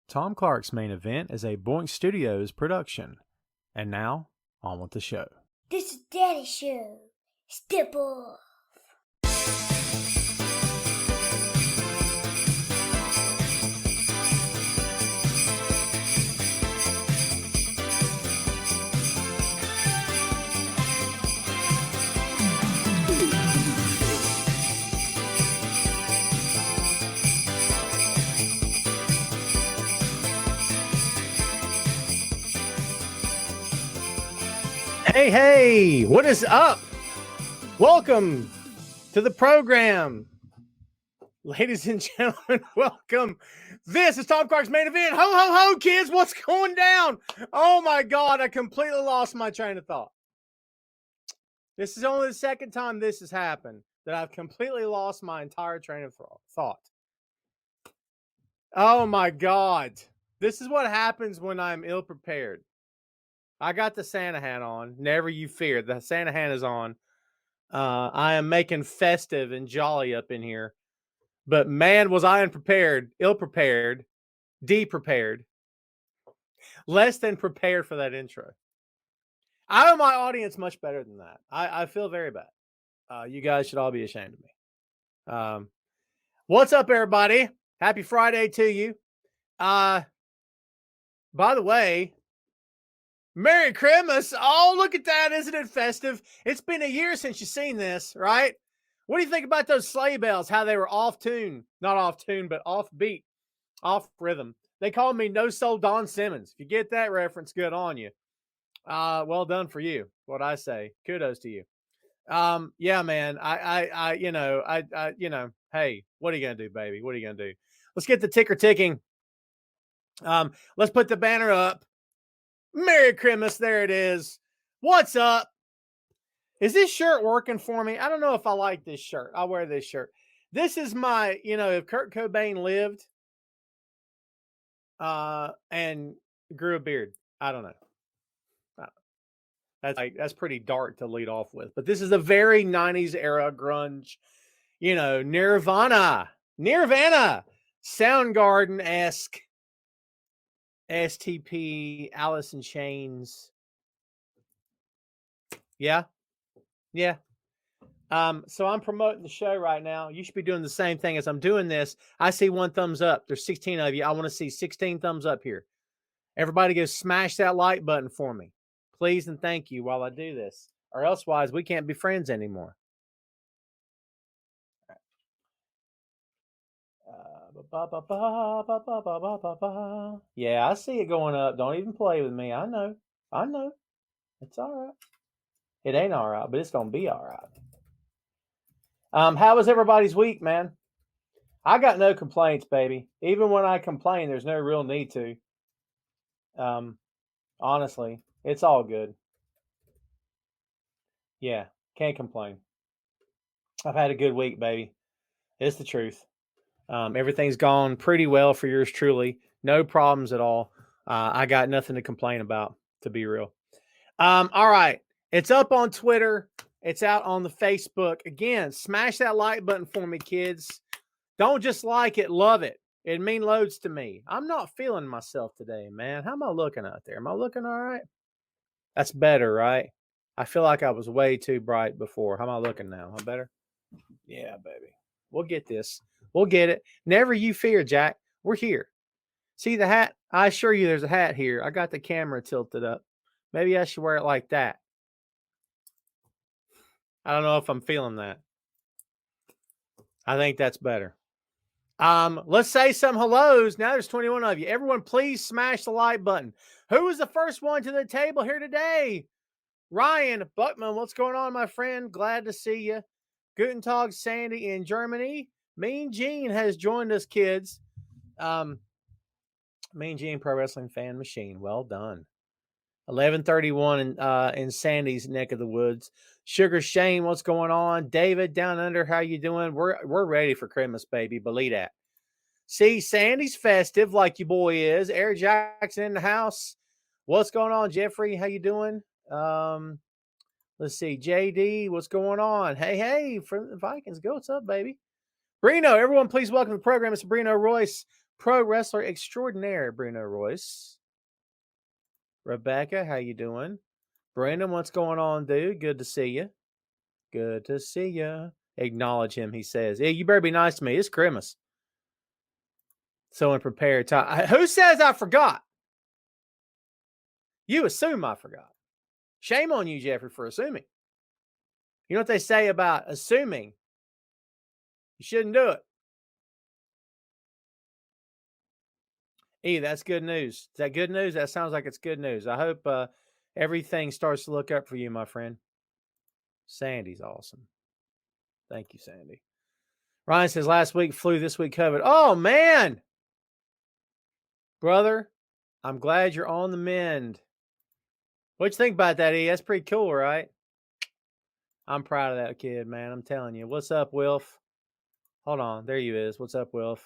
Tom Clark's Main Event is a Boink Studios production. And now, on with the show. This is Daddy Show. Step off. Hey, what is up? Welcome to the program. Ladies and gentlemen, welcome. This is Tom Clark's Main Event. Ho, ho, ho, kids. What's going down? Oh, my God. I completely lost my train of thought. This is only the second time this has happened that I've completely lost my entire train of thought. Oh, my God. This is what happens when I'm ill-prepared. I got the Santa hat on. Never you fear. The Santa hat is on. I am making festive and jolly up in here. But man, was I unprepared, ill-prepared, de-prepared, less than prepared for that intro. I know my audience much better than that. I feel very bad. You guys should all be ashamed of me. What's up, everybody? Happy Friday to you. By the way, Merry Christmas. Oh, look at that. Isn't it festive? It's been a year since you've seen this, right? What do you think about those sleigh bells? How they were off tune, not off tune, but off beat, off rhythm. They called me No Soul Don Simmons. If you get that reference, good on you. Well done for you. What I say. Kudos to you. Yeah, man. Hey, what are you going to do, baby? What are you going to do? Let's get the ticker ticking. Let's put the banner up. Merry Christmas. There it is. What's up? Is this shirt working for me? I don't know if I like this shirt. I'll wear this shirt. This is my, if Kurt Cobain lived and grew a beard. I don't know. That's pretty dark to lead off with. But this is a very 90s era grunge, Nirvana, Soundgarden-esque, STP, Alice in Chains. Yeah. So I'm promoting the show right now. You should be doing the same thing as I'm doing this. I see one thumbs up. There's 16 of you. I want to see 16 thumbs up here. Everybody go smash that like button for me. Please and thank you while I do this. Or elsewise, we can't be friends anymore. Yeah, I see it going up. Don't even play with me. I know. It's all right. It ain't all right, but it's going to be all right. How was everybody's week, man? I got no complaints, baby. Even when I complain, there's no real need to. Honestly, it's all good. Yeah, can't complain. I've had a good week, baby. It's the truth. Everything's gone pretty well for yours truly. No problems at all. I got nothing to complain about, to be real. All right. It's up on Twitter. It's out on the Facebook. Again, smash that like button for me, kids. Don't just like it, love it. It means loads to me. I'm not feeling myself today, man. How am I looking out there? Am I looking all right? That's better, right? I feel like I was way too bright before. How am I looking now? Am I better? Yeah, baby. We'll get this. We'll get it. Never you fear, Jack. We're here. See the hat? I assure you there's a hat here. I got the camera tilted up. Maybe I should wear it like that. I don't know if I'm feeling that. I think that's better. Let's say some hellos. Now there's 21 of you. Everyone, please smash the like button. Who was the first one to the table here today? Ryan Buckman, what's going on, my friend? Glad to see you. Guten Tag, Sandy in Germany. Mean Gene has joined us, kids. Mean Gene, Pro Wrestling Fan Machine. Well done. 11:31 in Sandy's neck of the woods. Sugar Shane, what's going on? David down under, how you doing? We're ready for Christmas, baby. Believe that. See, Sandy's festive like your boy is. Eric Jackson in the house. What's going on, Jeffrey? How you doing? Let's see. JD, what's going on? Hey, from the Vikings. Go, what's up, baby? Brino, everyone, please welcome to the program. It's Brino Royce. pro wrestler extraordinaire, Bruno Royce. Rebecca, how you doing? Brandon, what's going on, dude? Good to see you. Good to see you. Acknowledge him, he says. Yeah, you better be nice to me. It's Christmas. So in prepared time. Who says I forgot? You assume I forgot. Shame on you, Jeffrey, for assuming. You know what they say about assuming? You shouldn't do it. E, that's good news. Is that good news? That sounds like it's good news. I hope everything starts to look up for you, my friend. Sandy's awesome. Thank you, Sandy. Ryan says last week flu, this week COVID. Oh, man. Brother, I'm glad you're on the mend. What you think about that, E? That's pretty cool, right? I'm proud of that kid, man. I'm telling you. What's up, Wilf? Hold on. There you is. What's up, Wilf?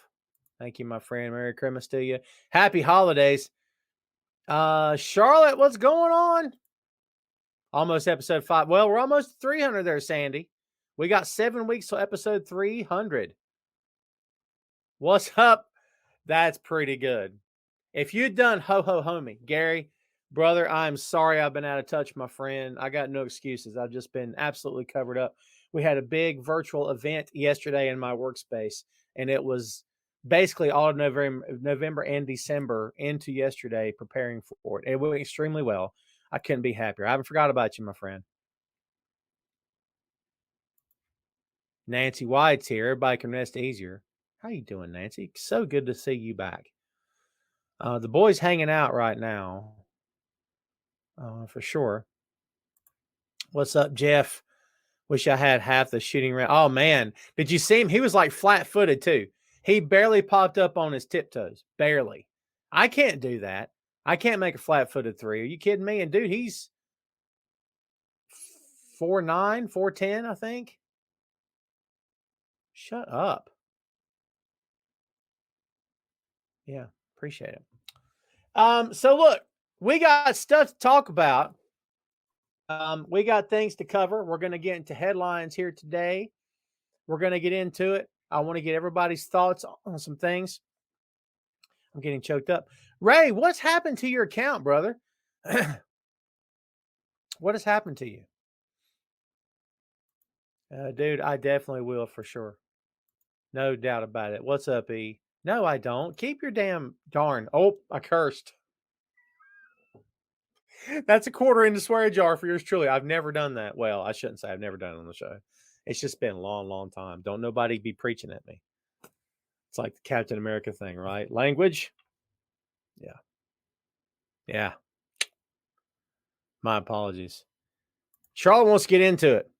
Thank you, my friend. Merry Christmas to you. Happy holidays. Charlotte, what's going on? Almost episode 5. Well, we're almost 300 there, Sandy. We got 7 weeks till episode 300. What's up? That's pretty good. If you'd done ho ho homie, Gary, brother, I'm sorry I've been out of touch, my friend. I got no excuses. I've just been absolutely covered up. We had a big virtual event yesterday in my workspace, and it was basically all of November and December into yesterday preparing for it. It went extremely well. I couldn't be happier. I haven't forgot about you, my friend. Nancy White's here. Everybody can rest easier. How you doing, Nancy? So good to see you back. The boys hanging out right now, for sure. What's up, Jeff? Wish I had half the shooting range. Oh, man. Did you see him? He was like flat-footed, too. He barely popped up on his tiptoes. Barely. I can't do that. I can't make a flat-footed three. Are you kidding me? And, dude, he's 4'9", 4'10", I think. Shut up. Yeah, appreciate it. So, look, we got stuff to talk about. We got things to cover. We're going to get into headlines here today. We're going to get into it. I want to get everybody's thoughts on some things. I'm getting choked up. Ray, what's happened to your account, brother? What has happened to you? Dude, I definitely will for sure. No doubt about it. What's up, E? No, I don't. Keep your damn darn. Oh, I cursed. That's a quarter in the swear jar for yours truly. I've never done that. Well, I shouldn't say I've never done it on the show. It's just been a long, long time. Don't nobody be preaching at me. It's like the Captain America thing, right? Language. Yeah. Yeah. My apologies. Charlotte wants to get into it.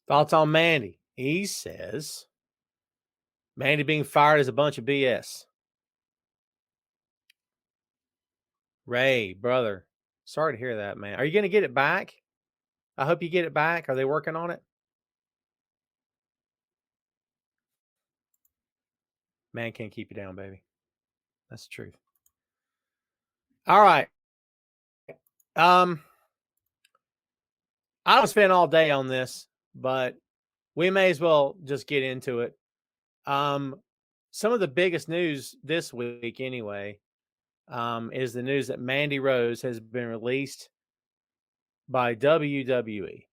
Thoughts on Mandy? He says Mandy being fired is a bunch of BS. Ray, brother, sorry to hear that, man. Are you going to get it back? I hope you get it back. Are they working on it? Man can't keep you down, baby. That's the truth. All right. I don't spend all day on this, but we may as well just get into it. Some of the biggest news this week, anyway, is the news that Mandy Rose has been released by WWE.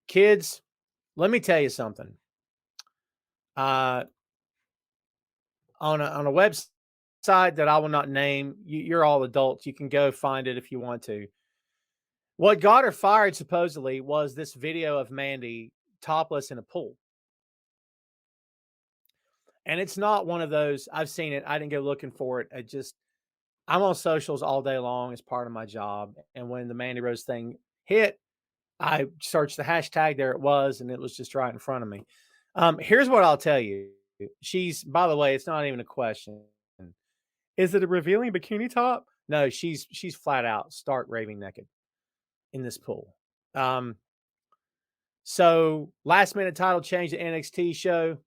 Kids, let me tell you something. On a website that I will not name, you're all adults. You can go find it if you want to. What got her fired, supposedly, was this video of Mandy topless in a pool. And it's not one of those, I've seen it. I didn't go looking for it. I'm on socials all day long as part of my job. And when the Mandy Rose thing hit, I searched the hashtag. There it was. And it was just right in front of me. Here's what I'll tell you. She's, by the way, it's not even a question. Is it a revealing bikini top? No, she's flat out stark raving naked in this pool. So last minute title change the NXT show.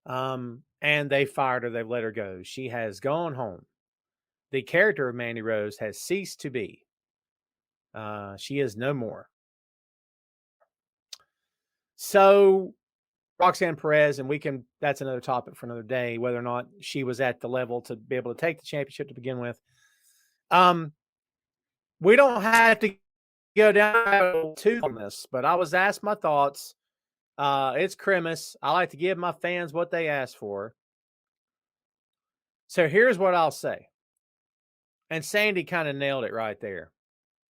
And they fired her. They've let her go. She has gone home. The character of Mandy Rose has ceased to be. She is no more. So Roxanne Perez, and that's another topic for another day, whether or not she was at the level to be able to take the championship to begin with. We don't have to go down too on this, but I was asked my thoughts. It's Christmas. I like to give my fans what they ask for. So here's what I'll say. And Sandy kind of nailed it right there.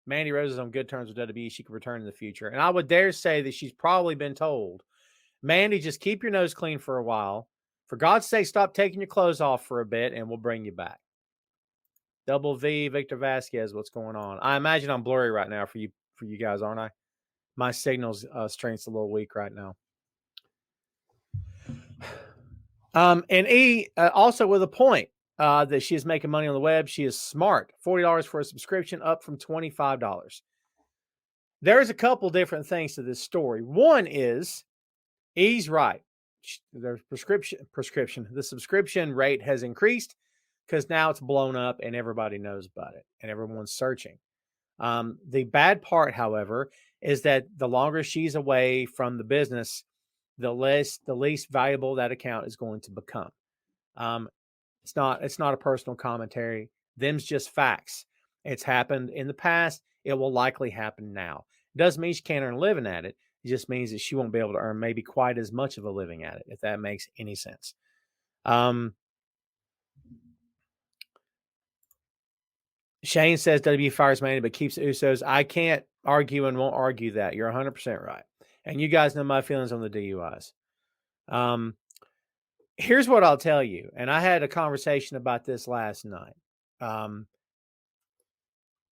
Mandy Rose is on good terms with WWE. She could return in the future. And I would dare say that she's probably been told, Mandy, just keep your nose clean for a while. For God's sake, stop taking your clothes off for a bit, and we'll bring you back. Double V, Victor Vasquez, what's going on? I imagine I'm blurry right now for you guys, aren't I? My signal's strength's a little weak right now. And E, also with a point that she is making money on the web. She is smart. $40 for a subscription, up from $25. There's a couple different things to this story. One is E's right. The subscription rate has increased because now it's blown up and everybody knows about it and everyone's searching. The bad part, however, is that the longer she's away from the business, the least valuable that account is going to become. It's not a personal commentary. Them's just facts. It's happened in the past. It will likely happen now. It doesn't mean she can't earn a living at it. It just means that she won't be able to earn maybe quite as much of a living at it, if that makes any sense. Shane says W fires Mandy but keeps Usos. I can't argue and won't argue that. You're 100% right. And you guys know my feelings on the DUIs. Here's what I'll tell you. And I had a conversation about this last night.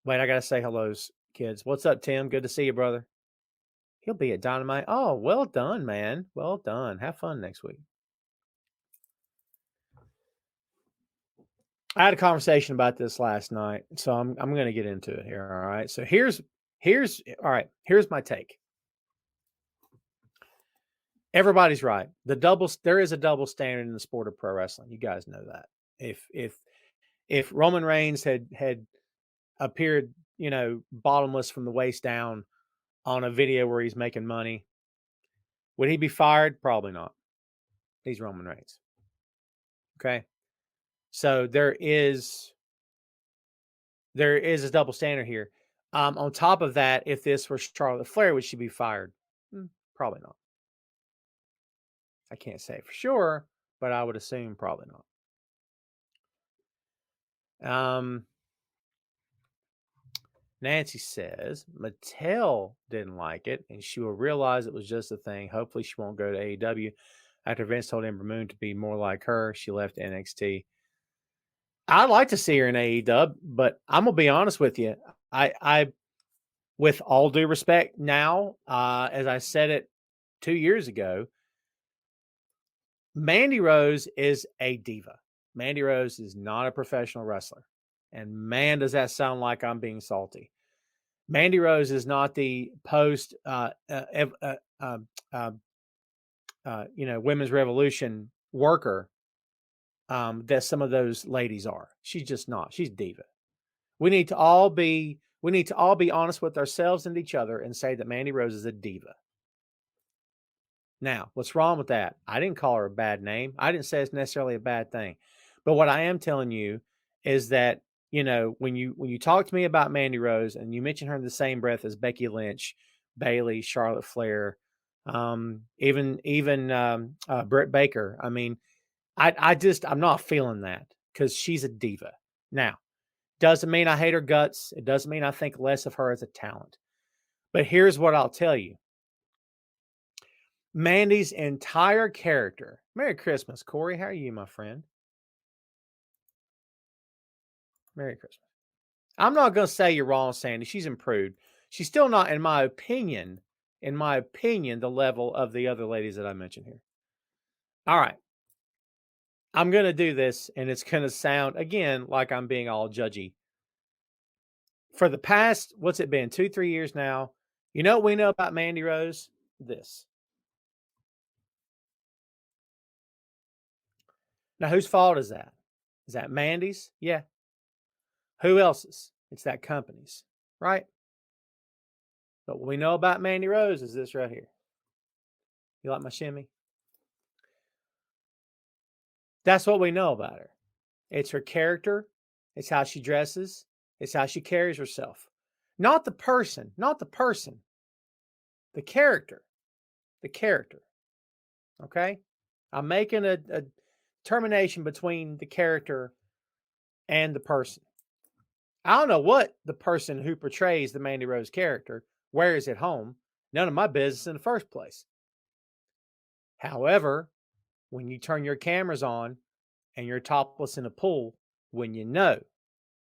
Wait, I got to say hellos, kids. What's up, Tim? Good to see you, brother. He'll be at Dynamite. Oh, well done, man. Well done. Have fun next week. I had a conversation about this last night, so I'm going to get into it here. All right. So here's my take. Everybody's right. There is a double standard in the sport of pro wrestling. You guys know that. If Roman Reigns had appeared, bottomless from the waist down on a video where he's making money, would he be fired? Probably not. He's Roman Reigns. Okay. So there is a double standard here. On top of that, if this were Charlotte Flair, would she be fired? Probably not. I can't say for sure, but I would assume probably not. Nancy says Mattel didn't like it, and she will realize it was just a thing. Hopefully, she won't go to AEW. After Vince told Ember Moon to be more like her, she left NXT. I'd like to see her in AEW, but I'm gonna be honest with you. I with all due respect, now, as I said it 2 years ago, Mandy Rose is a diva. Mandy Rose is not a professional wrestler. And man, does that sound like I'm being salty. Mandy Rose is not the post, women's revolution worker that some of those ladies are. She's just not. She's diva. We need to all be honest with ourselves and each other and say that Mandy Rose is a diva. Now, what's wrong with that? I didn't call her a bad name. I didn't say it's necessarily a bad thing. But what I am telling you is that, when you talk to me about Mandy Rose and you mention her in the same breath as Becky Lynch, Bayley, Charlotte Flair, even Britt Baker, I mean, I'm not feeling that because she's a diva. Now, doesn't mean I hate her guts. It doesn't mean I think less of her as a talent. But here's what I'll tell you. Mandy's entire character. Merry Christmas, Corey. How are you, my friend? Merry Christmas. I'm not going to say you're wrong, Sandy. She's improved. She's still not, in my opinion, the level of the other ladies that I mentioned here. All right. I'm going to do this, and it's going to sound, again, like I'm being all judgy. For the past, what's it been, 2-3 years now, you know what we know about Mandy Rose? This. Now, whose fault is that? Is that Mandy's? Yeah. Who else's? It's that company's, right? But what we know about Mandy Rose is this right here. You like my shimmy? That's what we know about her. It's her character. It's how she dresses. It's how she carries herself. Not the person. Not the person. The character. The character. Okay? I'm making a termination between the character and the person. I don't know what the person who portrays the Mandy Rose character wears at home. None of my business in the first place. However, when you turn your cameras on and you're topless in a pool, when you know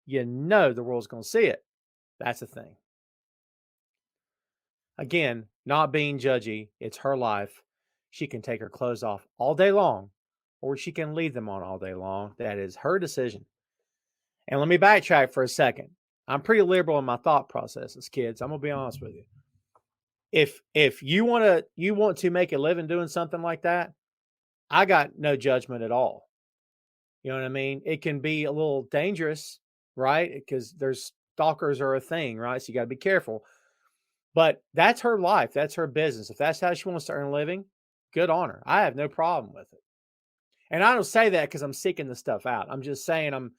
the world's going to see it, that's the thing. Again, not being judgy, it's her life. She can take her clothes off all day long, or she can leave them on all day long. That is her decision. And let me backtrack for a second. I'm pretty liberal in my thought processes, kids. I'm gonna be honest with you. If you want to make a living doing something like that, I got no judgment at all. You know what I mean? It can be a little dangerous, right? Because there's stalkers are a thing, right? So you got to be careful. But that's her life. That's her business. If that's how she wants to earn a living, good on her. I have no problem with it. And I don't say that because I'm seeking the stuff out. I'm just saying I'm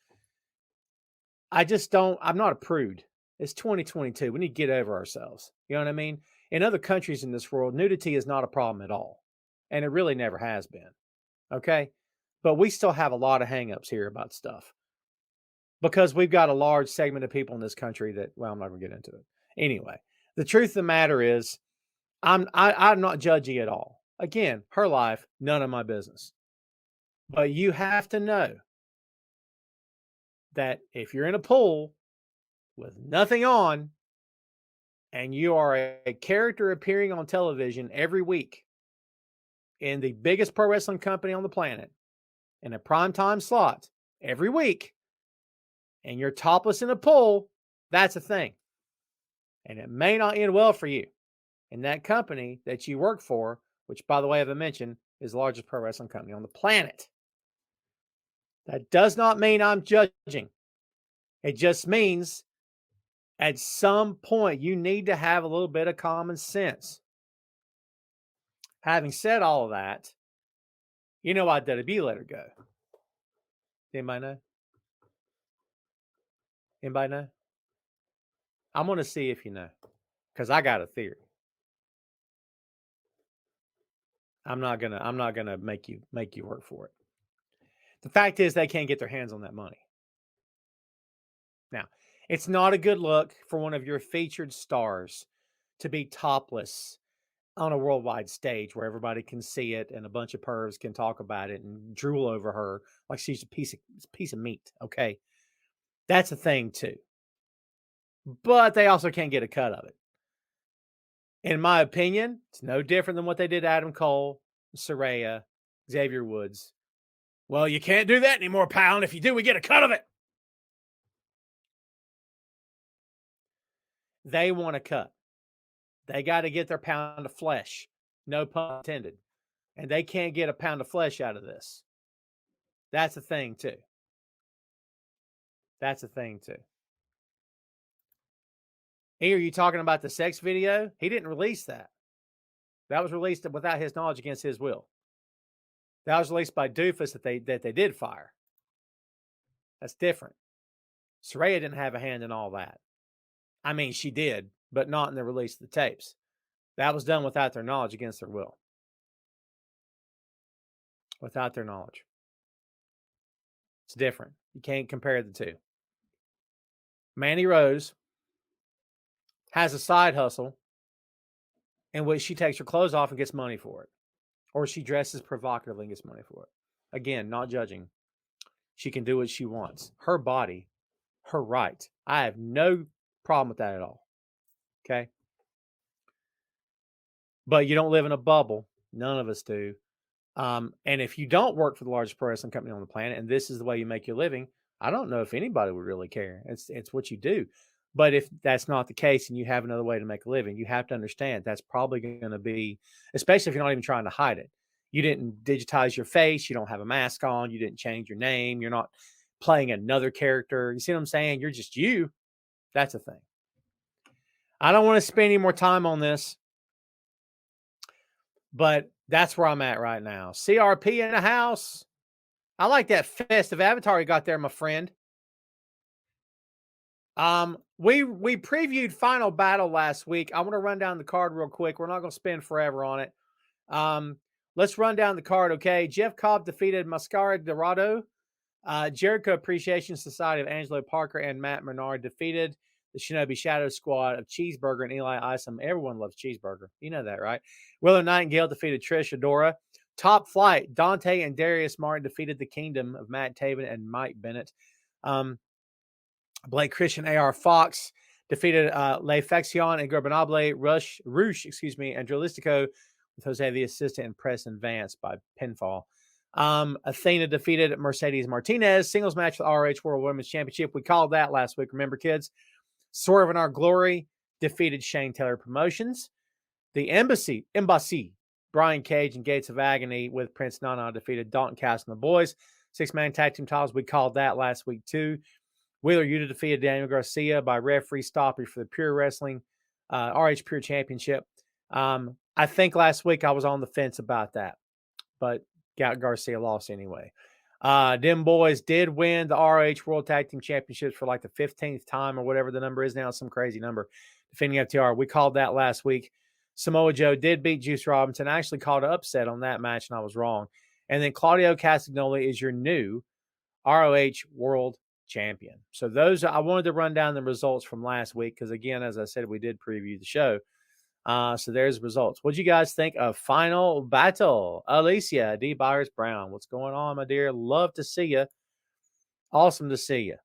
not a prude. It's 2022. We need to get over ourselves. You know what I mean? In other countries in this world, nudity is not a problem at all. And it really never has been. Okay? But we still have a lot of hangups here about stuff. Because we've got a large segment of people in this country that, well, I'm not going to get into it. Anyway, the truth of the matter is, I'm not judgy at all. Again, her life, none of my business. But you have to know that if you're in a pool with nothing on and you are a character appearing on television every week in the biggest pro wrestling company on the planet in a primetime slot every week, and you're topless in a pool, that's a thing. And it may not end well for you. And that company that you work for, which, by the way, as I mentioned, is the largest pro wrestling company on the planet. That does not mean I'm judging. It just means at some point you need to have a little bit of common sense. Having said all of that, you know why WWE let her go? Anybody know? Anybody know? I'm going to see if you know, because I got a theory. I'm not gonna make you work for it. The fact is they can't get their hands on that money. Now, it's not a good look for one of your featured stars to be topless on a worldwide stage where everybody can see it and a bunch of pervs can talk about it and drool over her like she's a piece of meat. Okay. That's a thing too. But they also can't get a cut of it. In my opinion, it's no different than what they did to Adam Cole, Saraya, Xavier Woods. Well, you can't do that anymore, pal. And if you do, we get a cut of it. They want a cut. They got to get their pound of flesh. No pun intended. And they can't get a pound of flesh out of this. That's a thing, too. That's a thing, too. Here, are you talking about the sex video? He didn't release that. That was released without his knowledge against his will. That was released by Doofus that they did fire. That's different. Saraya didn't have a hand in all that. I mean, she did, but not in the release of the tapes. That was done without their knowledge against their will. Without their knowledge. It's different. You can't compare the two. Mandy Rose has a side hustle in which she takes her clothes off and gets money for it. Or she dresses provocatively and gets money for it. Again, not judging. She can do what she wants. Her body, her right. I have no problem with that at all. Okay? But you don't live in a bubble. None of us do. And if you don't work for the largest pro wrestling company on the planet, and this is the way you make your living, I don't know if anybody would really care. It's what you do. But if that's not the case and you have another way to make a living, you have to understand that's probably going to be, especially if you're not even trying to hide it. You didn't digitize your face. You don't have a mask on. You didn't change your name. You're not playing another character. You see what I'm saying? You're just you. That's a thing. I don't want to spend any more time on this, but That's where I'm at right now. CRP in the house. I like that festive avatar you got there, my friend. We previewed Final Battle last week. I want to run down the card real quick. We're not going to spend forever on it. Let's run down the card, okay? Jeff Cobb defeated Mascara Dorado. Jericho Appreciation Society of Angelo Parker and Matt Menard defeated the Shinobi Shadow Squad of Cheeseburger and Eli Isom. Everyone loves Cheeseburger. You know that, right? Willer Nightingale defeated Trish Adora. Top Flight, Dante and Darius Martin defeated the Kingdom of Matt Taven and Mike Bennett. Blake Christian, AR Fox defeated Le Faction and Gurbanable, Roosh, and Drolistico with Jose the Assistant and Preston Vance by pinfall. Athena defeated Mercedes Martinez. Singles match for the RH World Women's Championship. We called that last week. Remember, kids? Swerve in Our Glory defeated Shane Taylor Promotions. The Embassy, Brian Cage and Gates of Agony with Prince Nana defeated Dalton Castle and the Boys. 6-man tag team titles. We called that last week, too. Wheeler Yuta defeated Daniel Garcia by referee stoppage for the Pure Wrestling RH Pure Championship. I think last week I was on the fence about that, but Garcia lost anyway. Them boys did win the RH World Tag Team Championships for like the 15th time or whatever the number is now, some crazy number, defending FTR. We called that last week. Samoa Joe did beat Juice Robinson. I actually called an upset on that match, and I was wrong. And then Claudio Castagnoli is your new ROH World Champion. So those, I wanted to run down the results from last week because, again, as I said, we did preview the show. So there's the results. What do you guys think of Final Battle? Alicia D. Byers Brown, what's going on, my dear? Love to see you. Awesome to see you.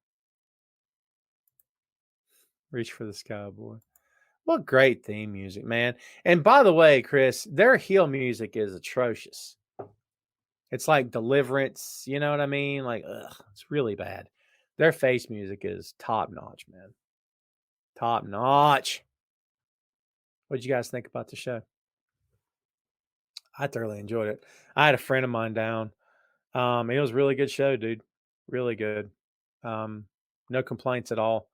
Reach for the Sky, boy. What great theme music, man. And by the way, Chris, their heel music is atrocious. It's like Deliverance, you know what I mean? Like, it's really bad. Their face music is top notch, man. Top notch. What did you guys think about the show? I thoroughly enjoyed it. I had a friend of mine down. It was a really good show, dude. Really good. No complaints at all.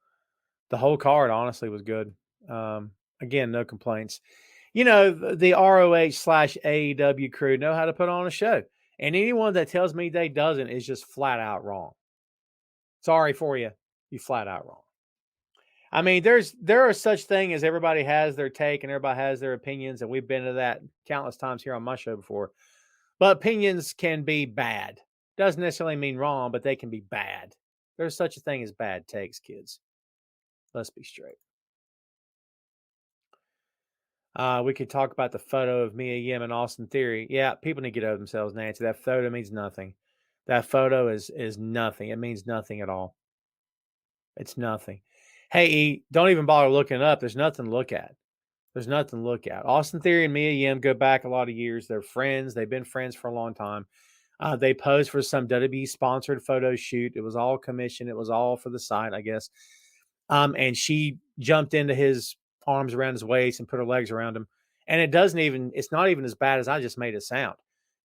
The whole card, honestly, was good. Again, no complaints. You know, the ROH/AEW crew know how to put on a show. And anyone that tells me they doesn't is just flat out wrong. Sorry for you. You flat out wrong. I mean, there are such thing as everybody has their take and everybody has their opinions, and we've been to that countless times here on my show before. But opinions can be bad. Doesn't necessarily mean wrong, but they can be bad. There's such a thing as bad takes, kids. Let's be straight. We could talk about the photo of Mia Yim and Austin Theory. Yeah, people need to get over themselves, Nancy. That photo means nothing. That photo is nothing. It means nothing at all. It's nothing. Hey, E, don't even bother looking it up. There's nothing to look at. There's nothing to look at. Austin Theory and Mia Yim go back a lot of years. They're friends. They've been friends for a long time. They posed for some WWE-sponsored photo shoot. It was all commissioned. It was all for the site, I guess. And she jumped into his arms around his waist and put her legs around him. And it's not even as bad as I just made it sound.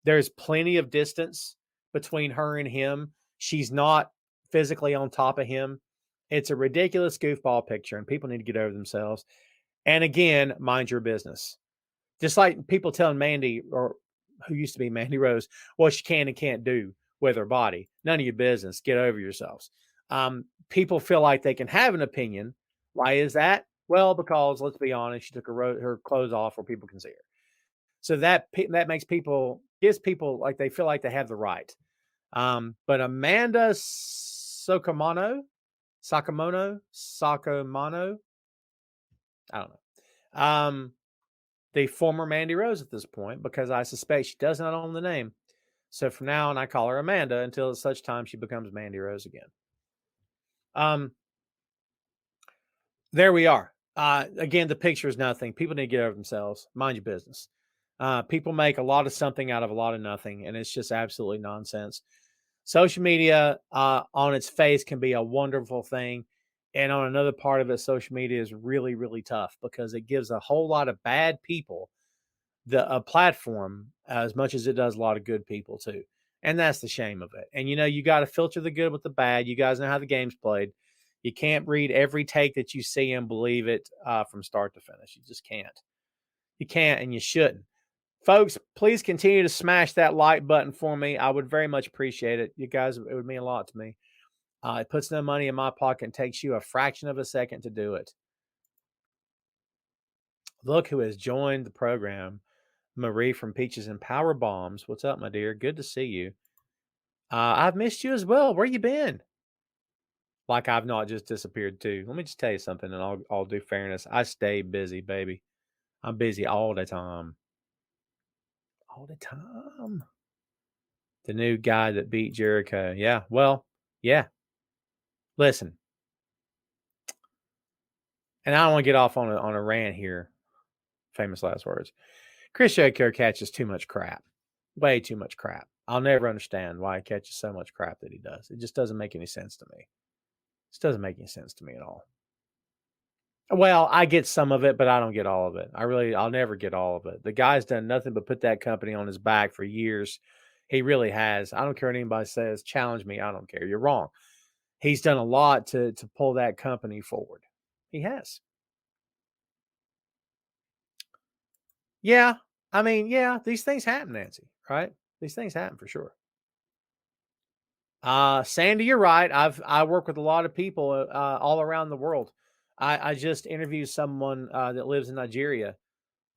There's plenty of distance between her and him. She's not physically on top of him. It's a ridiculous goofball picture, and people need to get over themselves. And again, mind your business. Just like people telling Mandy, or who used to be Mandy Rose, what she can and can't do with her body. None of your business. Get over yourselves. People feel like they can have an opinion. Why is that? Well, because let's be honest, she took her clothes off where people can see her. So that gives people like they feel like they have the right. But Amanda Sakamono, I don't know. The former Mandy Rose at this point, because I suspect she does not own the name. So from now on, I call her Amanda until such time she becomes Mandy Rose again. There we are. Again, the picture is nothing. People need to get over themselves. Mind your business. People make a lot of something out of a lot of nothing, and it's just absolutely nonsense. Social media on its face can be a wonderful thing. And on another part of it, social media is really, really tough because it gives a whole lot of bad people a platform as much as it does a lot of good people too. And that's the shame of it. And, you got to filter the good with the bad. You guys know how the game's played. You can't read every take that you see and believe it from start to finish. You just can't. You can't and you shouldn't. Folks, please continue to smash that like button for me. I would very much appreciate it. You guys, it would mean a lot to me. It puts no money in my pocket and takes you a fraction of a second to do it. Look who has joined the program. Marie from Peaches and Power Bombs. What's up, my dear? Good to see you. I've missed you as well. Where you been? Like I've not just disappeared too. Let me just tell you something, and I'll do fairness. I stay busy, baby. I'm busy all the time. All the time. The new guy that beat Jericho. Yeah. Well, yeah. Listen. And I don't want to get off on a rant here. Famous last words. Chris Jericho catches too much crap. Way too much crap. I'll never understand why he catches so much crap that he does. It just doesn't make any sense to me. It just doesn't make any sense to me at all. Well, I get some of it, but I don't get all of it. I'll never get all of it. The guy's done nothing but put that company on his back for years. He really has. I don't care what anybody says. Challenge me. I don't care. You're wrong. He's done a lot to pull that company forward. He has. Yeah. I mean, yeah, these things happen, Nancy, right? These things happen for sure. Sandy, you're right. I work with a lot of people all around the world. I just interviewed someone that lives in Nigeria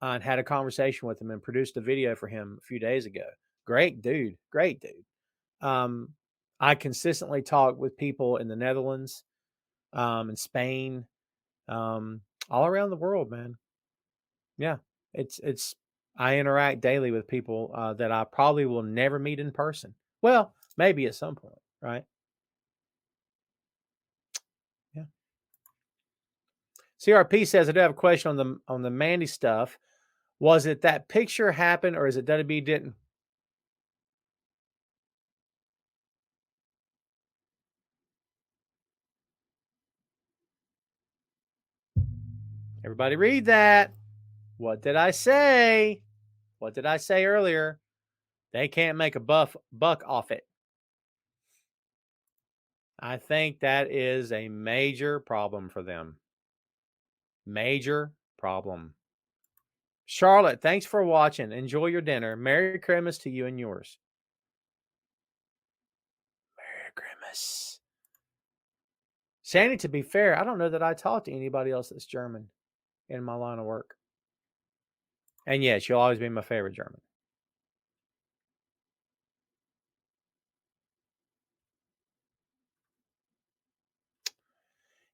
and had a conversation with him and produced a video for him a few days ago. Great dude. Great dude. I consistently talk with people in the Netherlands, in Spain, all around the world, man. Yeah, it's. I interact daily with people that I probably will never meet in person. Well, maybe at some point, right? Yeah. CRP says I do have a question on the Mandy stuff. Was it that picture happened, or is it WB didn't? Everybody read that. What did I say? What did I say earlier? They can't make a buck off it. I think that is a major problem for them. Major problem. Charlotte, thanks for watching. Enjoy your dinner. Merry Christmas to you and yours. Merry Christmas. Sandy, to be fair, I don't know that I talked to anybody else that's German in my line of work. And yes, you'll always be my favorite German.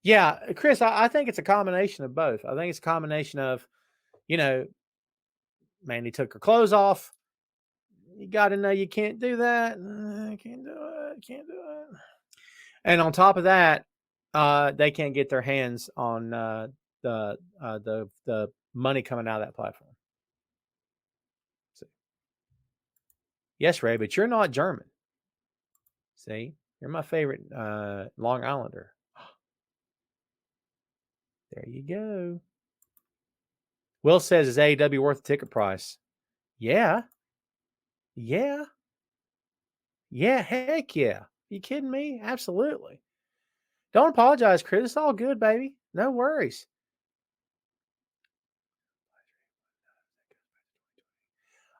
Yeah, Chris, I think it's a combination of both. I think it's a combination of, Mandy took her clothes off. You got to know you can't do that. Can't do it. Can't do it. And on top of that, they can't get their hands on the money coming out of that platform. See? Yes, Ray, but you're not German. See, you're my favorite Long Islander. There you go. Will says, is AEW worth the ticket price? Yeah. Yeah. Yeah. Heck yeah. You kidding me? Absolutely. Don't apologize, Chris. It's all good, baby. No worries.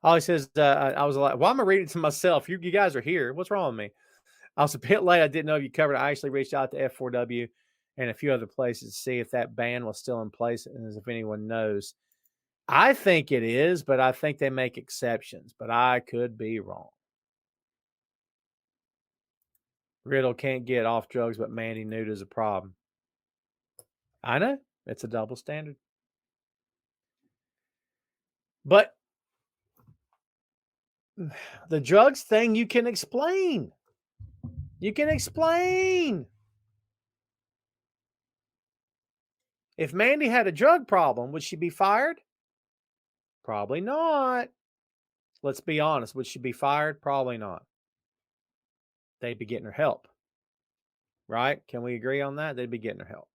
Oh, he says, I was like, why am I reading it to myself? You guys are here. What's wrong with me? I was a bit late. I didn't know if you covered it. I actually reached out to F4W and a few other places to see if that ban was still in place and as if anyone knows. I think it is, but I think they make exceptions, but I could be wrong. Riddle can't get off drugs, but Mandy Nude is a problem. I know. It's a double standard. But the drugs thing you can explain. You can explain. If Mandy had a drug problem, would she be fired? Probably not. Let's be honest. Would she be fired? Probably not. They'd be getting her help. Right? Can we agree on that? They'd be getting her help.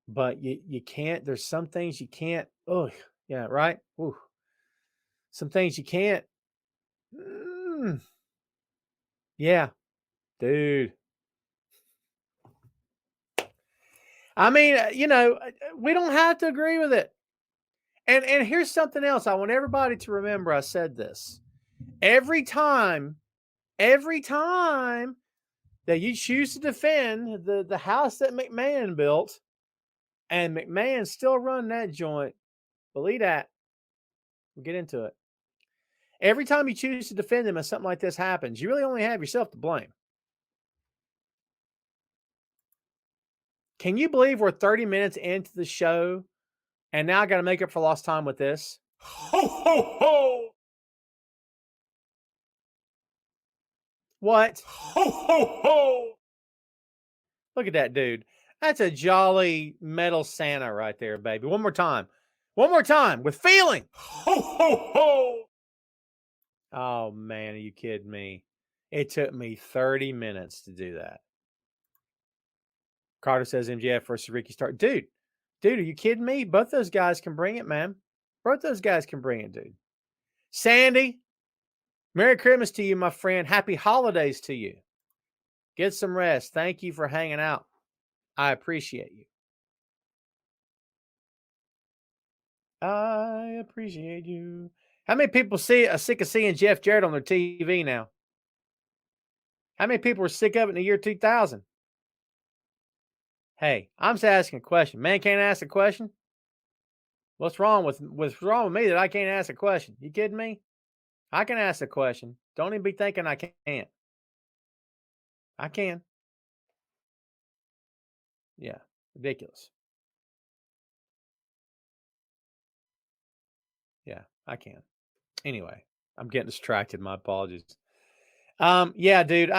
But you can't, there's some things you can't, oh, yeah, right? Ooh. Some things you can't. Yeah, dude. I mean, we don't have to agree with it. And here's something else I want everybody to remember. I said this. Every time that you choose to defend the house that McMahon built, and McMahon still run that joint, believe that. We'll get into it. Every time you choose to defend him and something like this happens, you really only have yourself to blame. Can you believe we're 30 minutes into the show and now I got to make up for lost time with this? Ho, ho, ho! What? Ho, ho, ho! Look at that dude. That's a jolly metal Santa right there, baby. One more time. One more time with feeling. Ho, ho, ho! Oh, man. Are you kidding me? It took me 30 minutes to do that. Carter says MJF versus Ricky Stark. Dude, are you kidding me? Both those guys can bring it, man. Both those guys can bring it, dude. Sandy, Merry Christmas to you, my friend. Happy holidays to you. Get some rest. Thank you for hanging out. I appreciate you. I appreciate you. How many people are sick of seeing Jeff Jarrett on their TV now? How many people were sick of it in the year 2000? Hey, I'm just asking a question. Man can't ask a question? What's wrong with me that I can't ask a question? You kidding me? I can ask a question. Don't even be thinking I can't. I can. Yeah, ridiculous. Yeah, I can. Anyway, I'm getting distracted. My apologies. Yeah, dude,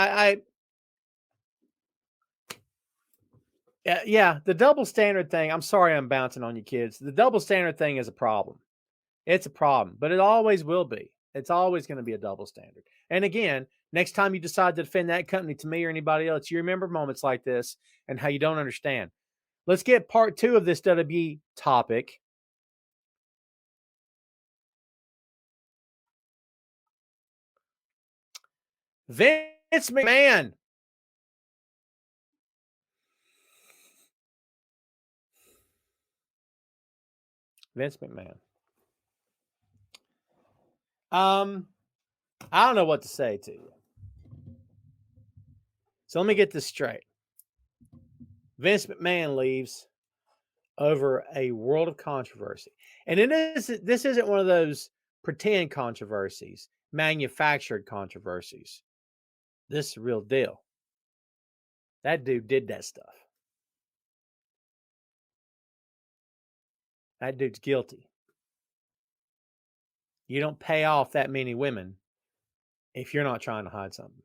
yeah, the double standard thing. I'm sorry I'm bouncing on you kids. The double standard thing is a problem. It's a problem, but it always will be. It's always going to be a double standard. And again, next time you decide to defend that company to me or anybody else, you remember moments like this and how you don't understand. Let's get part 2 of this WWE topic. Vince McMahon. Vince McMahon. I don't know what to say to you. So let me get this straight. Vince McMahon leaves over a world of controversy. And this isn't one of those pretend controversies, manufactured controversies. This is a real deal. That dude did that stuff. That dude's guilty. You don't pay off that many women if you're not trying to hide something.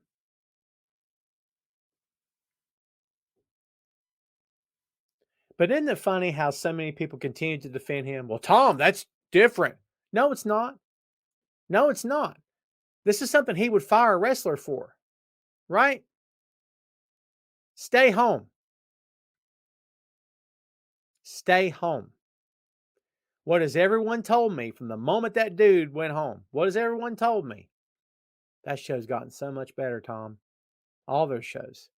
But isn't it funny how so many people continue to defend him? Well, Tom, that's different. No, it's not. No, it's not. This is something he would fire a wrestler for, right? Stay home. Stay home. What has everyone told me from the moment that dude went home? What has everyone told me? That show's gotten so much better, Tom. All their shows.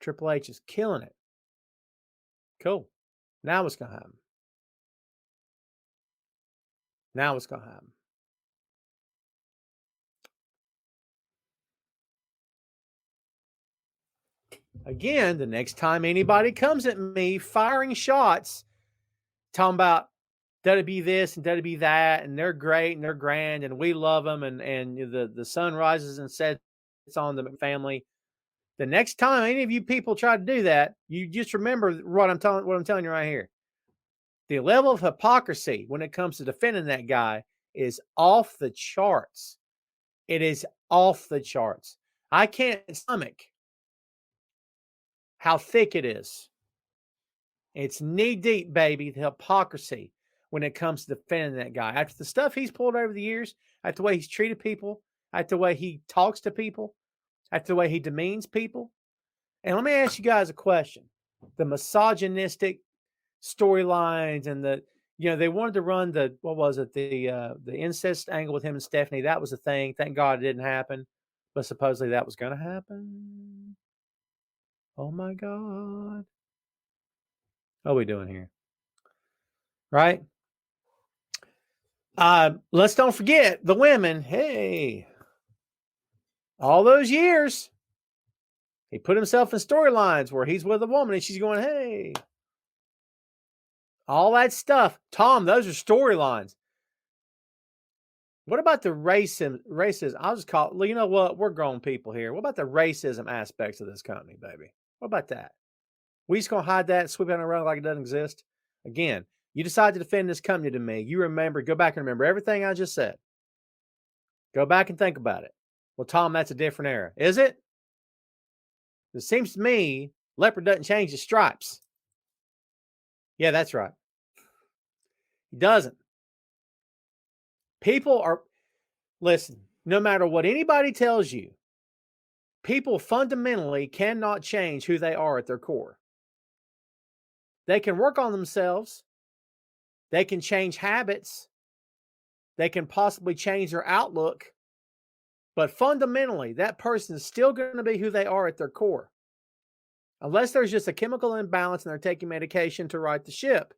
Triple H is killing it. Cool. Now what's going to happen? Now what's going to happen? Again, the next time anybody comes at me firing shots, talking about WB this and WB that, and they're great and they're grand and we love them, and the sun rises and sets on the family. The next time any of you people try to do that, you just remember what I'm telling you right here. The level of hypocrisy when it comes to defending that guy is off the charts. It is off the charts. I can't stomach how thick it is. It's knee deep, baby, the hypocrisy when it comes to defending that guy. After the stuff he's pulled over the years, after the way he's treated people, after the way he talks to people, after the way he demeans people. And let me ask you guys a question. The misogynistic storylines and they wanted to run the incest angle with him and Stephanie. That was a thing. Thank God it didn't happen. But supposedly that was going to happen. Oh my God. What are we doing here? Right? Let's don't forget the women. Hey, all those years, he put himself in storylines where he's with a woman and she's going, hey. All that stuff. Tom, those are storylines. What about the racism? I'll just call it, you know what? We're grown people here. What about the racism aspects of this company, baby? What about that? We just going to hide that and sweep it around like it doesn't exist? Again, you decide to defend this company to me. You remember, go back and remember everything I just said. Go back and think about it. Well, Tom, that's a different era. Is it? It seems to me leopard doesn't change his stripes. Yeah, that's right. He doesn't. People are, listen, no matter what anybody tells you, people fundamentally cannot change who they are at their core. They can work on themselves. They can change habits. They can possibly change their outlook. But fundamentally, that person is still going to be who they are at their core. Unless there's just a chemical imbalance and they're taking medication to right the ship.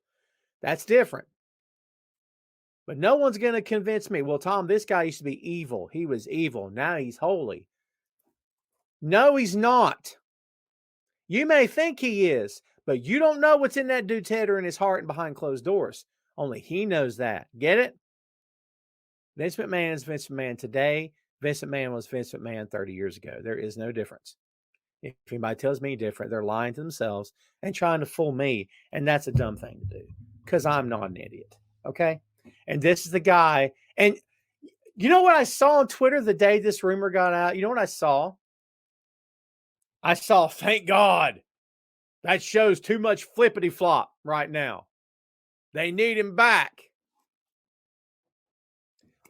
That's different. But no one's going to convince me, well, Tom, this guy used to be evil. He was evil. Now he's holy. No, he's not. You may think he is, but you don't know what's in that dude's head or in his heart and behind closed doors. Only he knows that. Get it? Vince McMahon is Vince McMahon today. Vince McMahon was Vince McMahon 30 years ago. There is no difference. If anybody tells me different, they're lying to themselves and trying to fool me. And that's a dumb thing to do because I'm not an idiot. Okay? And this is the guy. And you know what I saw on Twitter the day this rumor got out? You know what I saw? I saw, thank God, that shows too much flippity flop right now. They need him back.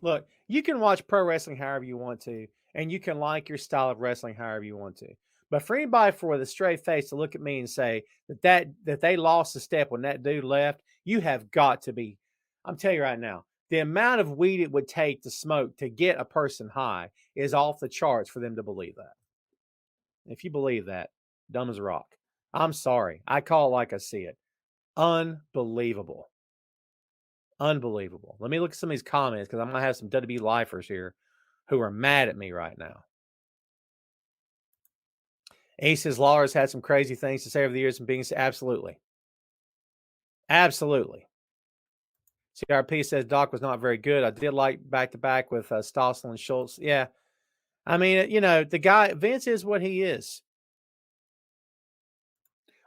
Look, you can watch pro wrestling however you want to, and you can like your style of wrestling however you want to. But for anybody with a straight face to look at me and say that they lost a step when that dude left, you have got to be. I'm telling you right now, the amount of weed it would take to smoke to get a person high is off the charts for them to believe that. If you believe that, dumb as a rock. I'm sorry. I call it like I see it. Unbelievable. Unbelievable. Let me look at some of these comments because I'm going to have some WWE lifers here who are mad at me right now. He says Lawler's had some crazy things to say over the years and being absolutely. Absolutely. CRP says Doc was not very good. I did like back-to-back with Stossel and Schultz. Yeah. I mean, you know, the guy, Vince is what he is.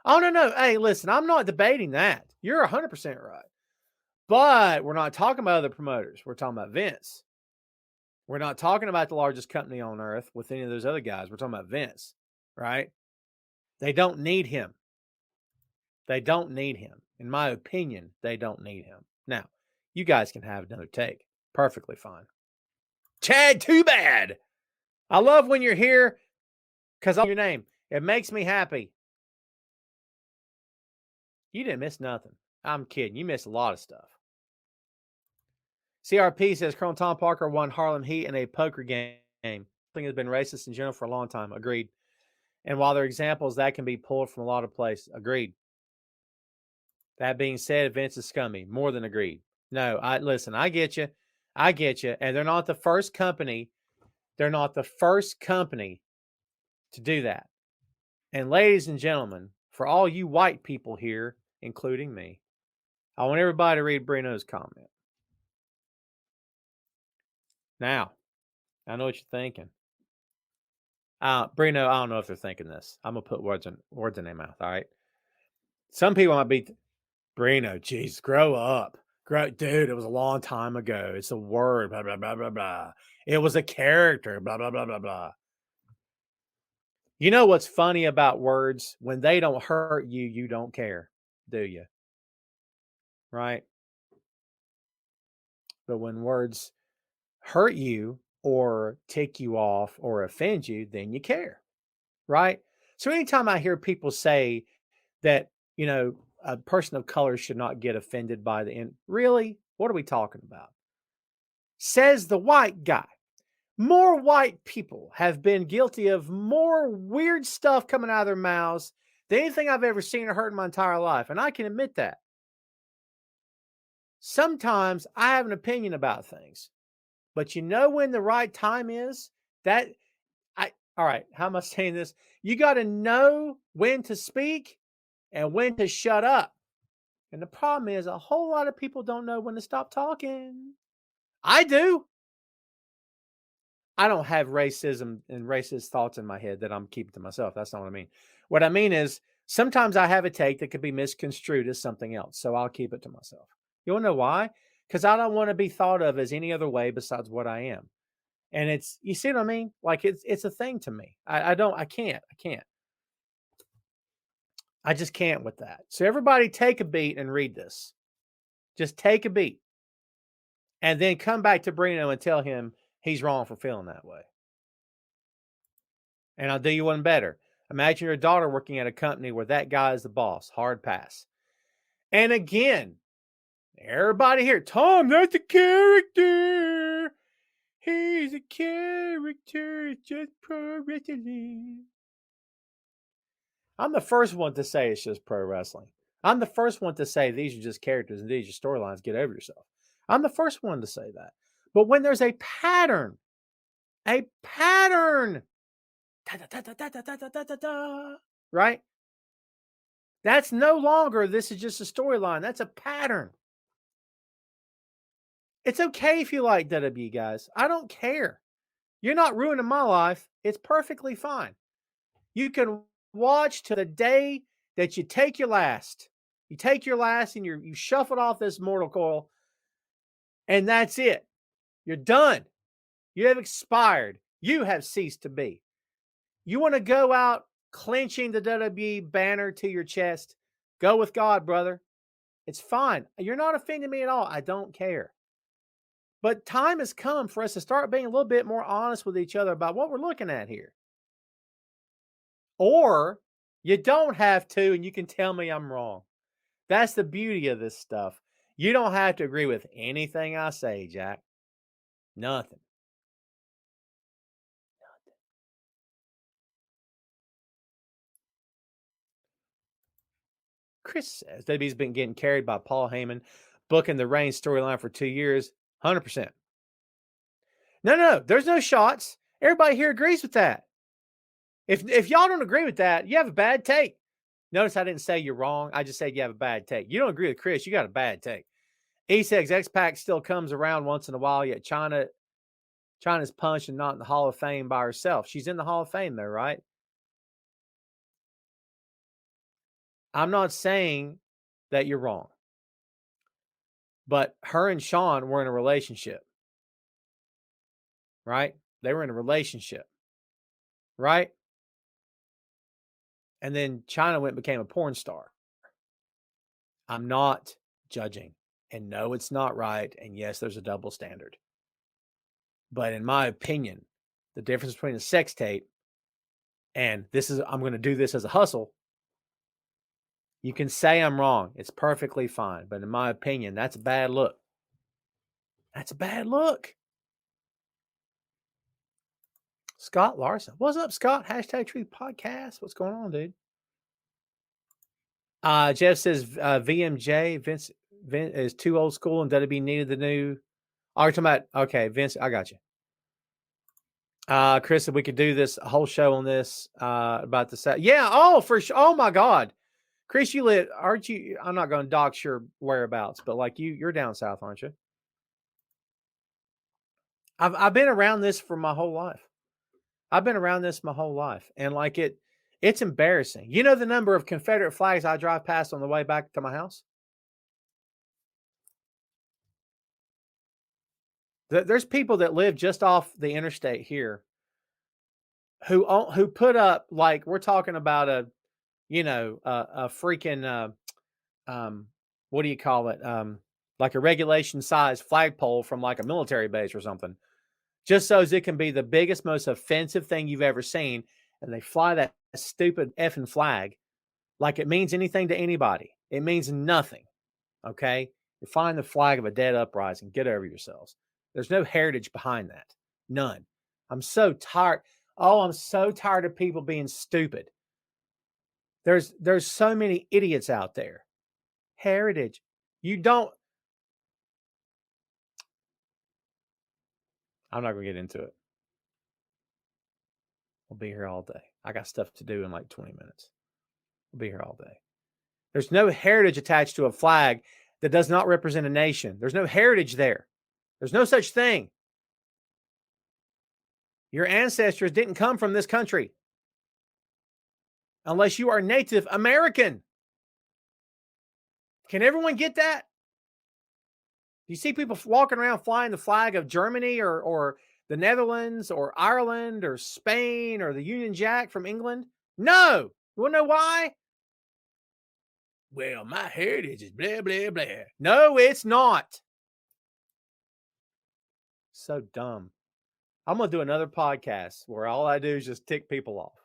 Oh, no. Hey, listen, I'm not debating that. You're 100% right. But we're not talking about other promoters. We're talking about Vince. We're not talking about the largest company on earth with any of those other guys. We're talking about Vince, right? They don't need him. They don't need him. In my opinion, they don't need him. Now, you guys can have another take. Perfectly fine. Chad, too bad. I love when you're here because of your name. It makes me happy. You didn't miss nothing. I'm kidding. You missed a lot of stuff. CRP says Colonel Tom Parker won Harlem Heat in a poker game. I think has been racist in general for a long time. Agreed. And while there are examples that can be pulled from a lot of places, agreed. That being said, Vince is scummy. More than agreed. No, listen, I get you. I get you. And they're not the first company. They're not the first company to do that. And ladies and gentlemen, for all you white people here, including me, I want everybody to read Bruno's comment. Now, I know what you're thinking. Bruno, I don't know if they're thinking this. I'm going to put words in their mouth, all right? Some people might be, Bruno, geez, grow up. Dude, it was a long time ago. It's a word, blah, blah, blah, blah, blah. It was a character, blah, blah, blah, blah, blah. You know what's funny about words? When they don't hurt you, you don't care, do you? Right? But when words hurt you or tick you off or offend you, then you care, right? So anytime I hear people say that, you know, a person of color should not get offended by the end, really? What are we talking about? Says the white guy. More white people have been guilty of more weird stuff coming out of their mouths than anything I've ever seen or heard in my entire life. And I can admit that. Sometimes I have an opinion about things, but you know when the right time is? That all right, how am I saying this? You got to know when to speak and when to shut up. And the problem is a whole lot of people don't know when to stop talking. I do. I don't have racism and racist thoughts in my head that I'm keeping to myself. That's not what I mean. What I mean is sometimes I have a take that could be misconstrued as something else. So I'll keep it to myself. You want to know why? Because I don't want to be thought of as any other way besides what I am. And it's, you see what I mean? Like it's a thing to me. I can't. I just can't with that. So everybody take a beat and read this. Just take a beat. And then come back to Brino and tell him he's wrong for feeling that way. And I'll do you one better. Imagine your daughter working at a company where that guy is the boss. Hard pass. And again, everybody here, Tom, that's a character. He's a character. It's just pro wrestling. I'm the first one to say it's just pro wrestling. I'm the first one to say these are just characters and these are storylines. Get over yourself. I'm the first one to say that. But when there's a pattern, right? That's no longer, this is just a storyline. That's a pattern. It's okay if you like WWE, guys. I don't care. You're not ruining my life. It's perfectly fine. You can watch to the day that you take your last. You take your last and you shuffle off this mortal coil, and that's it. You're done. You have expired. You have ceased to be. You want to go out clenching the WWE banner to your chest? Go with God, brother. It's fine. You're not offending me at all. I don't care. But time has come for us to start being a little bit more honest with each other about what we're looking at here. Or you don't have to, and you can tell me I'm wrong. That's the beauty of this stuff. You don't have to agree with anything I say, Jack. Nothing. Chris says that he's been getting carried by Paul Heyman, booking the Reigns storyline for 2 years. 100%. No. There's no shots. Everybody here agrees with that. If y'all don't agree with that, you have a bad take. Notice I didn't say you're wrong. I just said you have a bad take. You don't agree with Chris, you got a bad take. He says X-Pac still comes around once in a while, yet China's punched and not in the Hall of Fame by herself. She's in the Hall of Fame though, right? I'm not saying that you're wrong. But her and Sean were in a relationship. Right? They were in a relationship. Right? And then China went and became a porn star. I'm not judging. And no, it's not right. And yes, there's a double standard. But in my opinion, the difference between a sex tape and I'm going to do this as a hustle. You can say I'm wrong. It's perfectly fine. But in my opinion, that's a bad look. That's a bad look. Scott Larson. What's up, Scott? Hashtag Truth Podcast. What's going on, dude? Jeff says VMJ, Vince is too old school and WWE needed the new. Oh, you're talking about, okay, Vince, I got you. Chris said we could do this whole show on this about the set. Yeah, for sure. Oh my God. Chris, aren't you? I'm not going to dox your whereabouts, but like you're down south, aren't you? I've been around this for my whole life. And like it's embarrassing. You know the number of Confederate flags I drive past on the way back to my house? There's people that live just off the interstate here who put up, like, we're talking about a freaking what do you call it? Like a regulation size flagpole from like a military base or something, just so as it can be the biggest, most offensive thing you've ever seen. And they fly that stupid effing flag like it means anything to anybody. It means nothing. Okay. You're flying the flag of a dead uprising. Get over yourselves. There's no heritage behind that. None. I'm so tired. Oh, I'm so tired of people being stupid. There's so many idiots out there. Heritage. You don't. I'm not going to get into it. We'll be here all day. I got stuff to do in like 20 minutes. We'll be here all day. There's no heritage attached to a flag that does not represent a nation. There's no heritage there. There's no such thing. Your ancestors didn't come from this country unless you are Native American. Can everyone get that? Do you see people walking around flying the flag of Germany or the Netherlands or Ireland or Spain or the Union Jack from England? No. You want to know why? Well, my heritage is blah, blah, blah. No, it's not. So dumb. I'm going to do another podcast where all I do is just tick people off.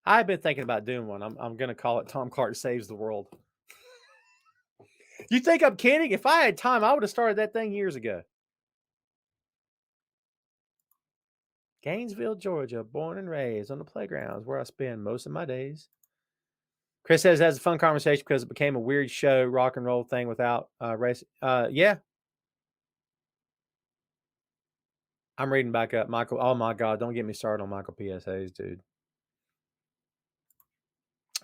I've been thinking about doing one. I'm going to call it Tom Clark Saves the World. You think I'm kidding? If I had time, I would have started that thing years ago. Gainesville, Georgia, born and raised on the playgrounds where I spend most of my days. Chris says that's a fun conversation because it became a weird show, rock and roll thing without race. Yeah. I'm reading back up. Michael, oh my God, don't get me started on Michael PSAs, dude.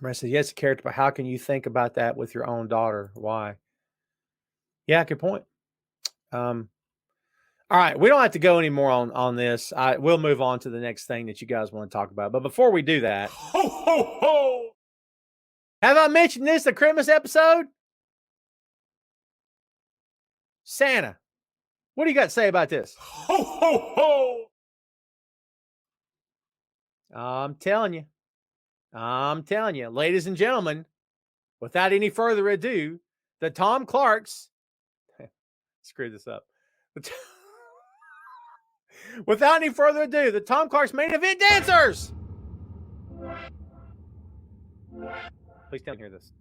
Brett says, yes, a character, but how can you think about that with your own daughter? Why? Yeah, good point. All right, we don't have to go any more on this. We'll move on to the next thing that you guys want to talk about. But before we do that, ho, ho, ho! Have I mentioned this, the Christmas episode? Santa. What do you got to say about this? Ho, ho, ho! I'm telling you, ladies and gentlemen, without any further ado, the Tom Clarks, screw this up. Without any further ado, the Tom Clark's main event dancers. Please don't hear this.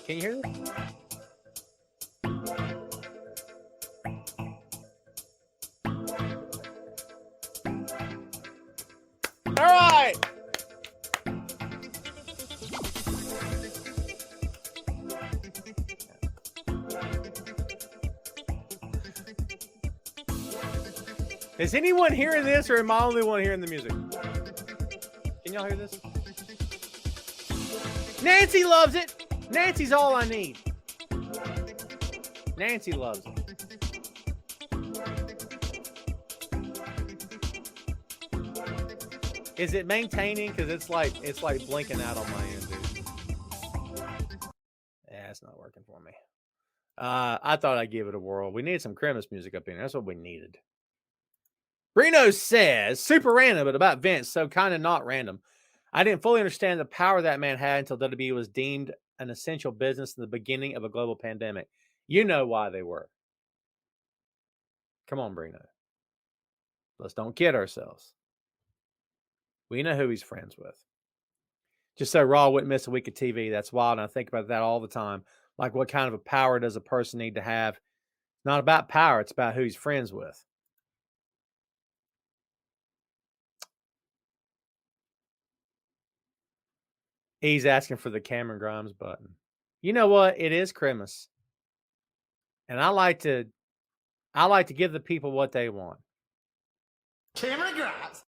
Can you hear this? All right. Is anyone hearing this, or am I the only one hearing the music? Can y'all hear this? Nancy loves it. Nancy's all I need. Nancy loves it. Is it maintaining? Because it's like blinking out on my end, dude. Yeah, it's not working for me. I thought I'd give it a whirl. We need some Christmas music up in there. That's what we needed. Reno says, super random, but about Vince, so kind of not random. I didn't fully understand the power that man had until WWE was deemed an essential business in the beginning of a global pandemic. You know why they were. Come on, Brino. Let's don't kid ourselves. We know who he's friends with. Just so Raw wouldn't miss a week of TV. That's wild, and I think about that all the time. Like, what kind of a power does a person need to have? It's not about power. It's about who he's friends with. He's asking for the Cameron Grimes button. You know what? It is Christmas. And I like to give the people what they want. Cameron Grimes.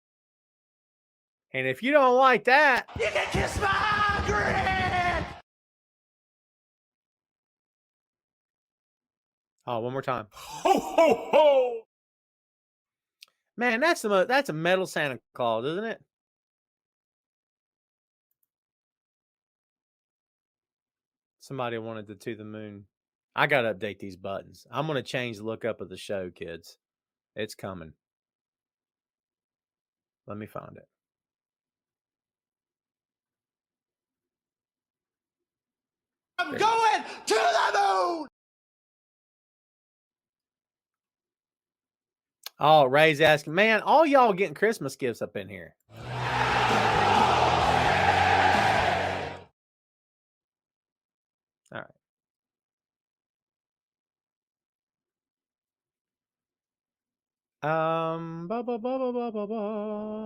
And if you don't like that, you can kiss my grin. Oh, one more time. Ho, ho, ho. Man, that's a metal Santa Claus, isn't it? Somebody wanted to the moon. I got to update these buttons. I'm going to change the look up of the show, kids. It's coming. Let me find it. I'm going to the moon. Oh, Ray's asking, man, all y'all getting Christmas gifts up in here. All right. Ba, ba, ba, ba, ba, ba, ba,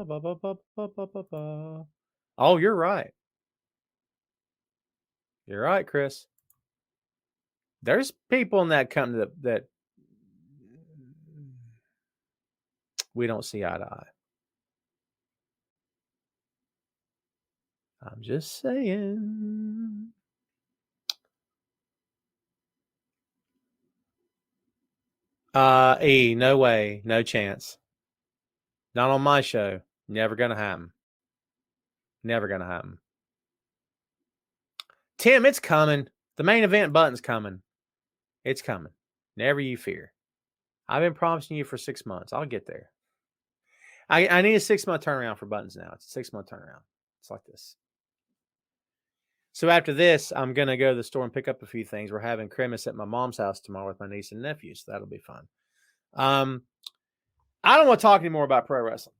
ba, ba, ba, ba, ba, ba, ba. Oh, you're right. You're right, Chris. There's people in that company that we don't see eye to eye. I'm just saying. No way, no chance. Not on my show. Never gonna happen. Never gonna happen. Tim, it's coming. The main event button's coming. It's coming. Never you fear. I've been promising you for 6 months. I'll get there. I need a 6-month turnaround for buttons now. It's a 6-month turnaround. It's like this. So after this, I'm going to go to the store and pick up a few things. We're having Christmas at my mom's house tomorrow with my niece and nephew, so that'll be fun. I don't want to talk anymore about pro wrestling.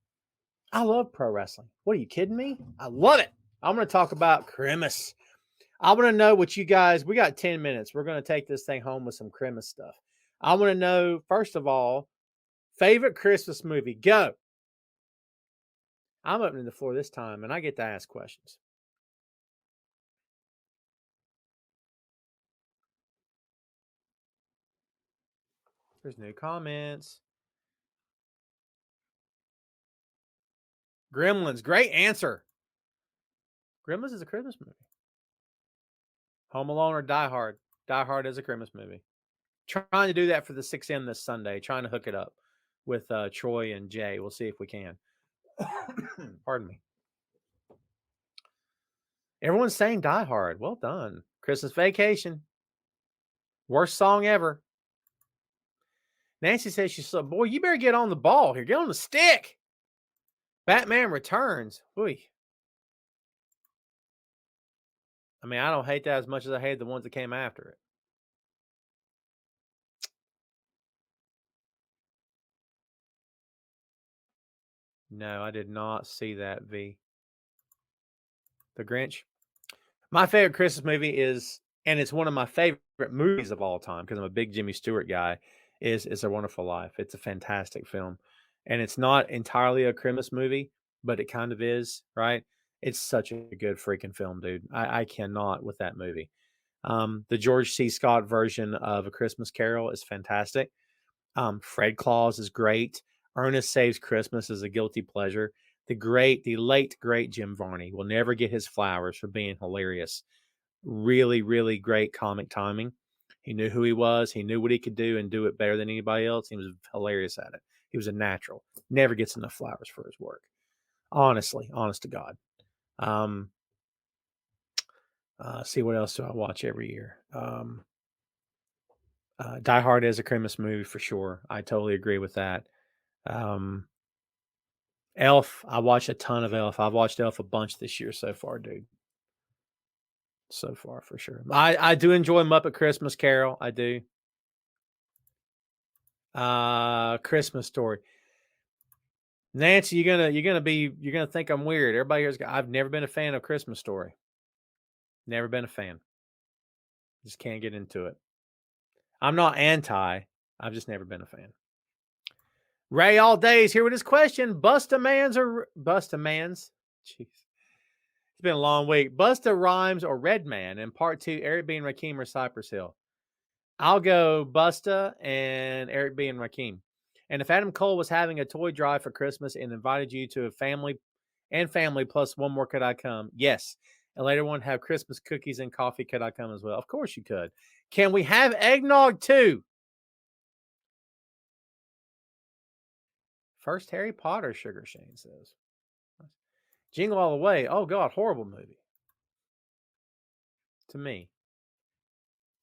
I love pro wrestling. What are you kidding me? I love it. I'm going to talk about Christmas. I want to know what you guys, we got 10 minutes. We're going to take this thing home with some Christmas stuff. I want to know, first of all, favorite Christmas movie. Go. I'm opening the floor this time, and I get to ask questions. There's new comments. Gremlins, great answer. Gremlins is a Christmas movie. Home Alone or Die Hard? Die Hard is a Christmas movie. Trying to do that for the 6M this Sunday. Trying to hook it up with Troy and Jay. We'll see if we can. Pardon me. Everyone's saying Die Hard. Well done. Christmas Vacation. Worst song ever. Nancy says she's so, boy, you better get on the ball here. Get on the stick. Batman Returns. Ooh. I mean, I don't hate that as much as I hate the ones that came after it. No, I did not see that, V. The Grinch. My favorite Christmas movie is, and it's one of my favorite movies of all time because I'm a big Jimmy Stewart guy, is A Wonderful Life. It's a fantastic film. And it's not entirely a Christmas movie, but it kind of is, right? It's such a good freaking film, dude. I cannot with that movie. The George C. Scott version of A Christmas Carol is fantastic. Fred Claus is great. Ernest Saves Christmas is a guilty pleasure. The late, great Jim Varney will never get his flowers for being hilarious. Really, really great comic timing. He knew who he was. He knew what he could do and do it better than anybody else. He was hilarious at it. He was a natural. Never gets enough flowers for his work. Honestly, honest to God. See what else do I watch every year? Die Hard is a Christmas movie for sure. I totally agree with that. Elf, I watch a ton of Elf. I've watched Elf a bunch this year so far, dude. So far, for sure. I do enjoy Muppet Christmas Carol. I do. Christmas Story. Nancy, you're gonna think I'm weird. Everybody here's. I've never been a fan of Christmas Story. Never been a fan. Just can't get into it. I'm not anti. I've just never been a fan. Ray all day is here with his question. Busta-Mans. Jeez. It's been a long week. Busta Rhymes or Redman? And part 2, Eric B. and Rakim or Cypress Hill? I'll go Busta and Eric B. and Rakim. And if Adam Cole was having a toy drive for Christmas and invited you to a family plus one more, could I come? Yes. And later one have Christmas cookies and coffee. Could I come as well? Of course you could. Can we have eggnog too? First Harry Potter, Sugar Shane says. Jingle All the Way. Oh, God, horrible movie. To me.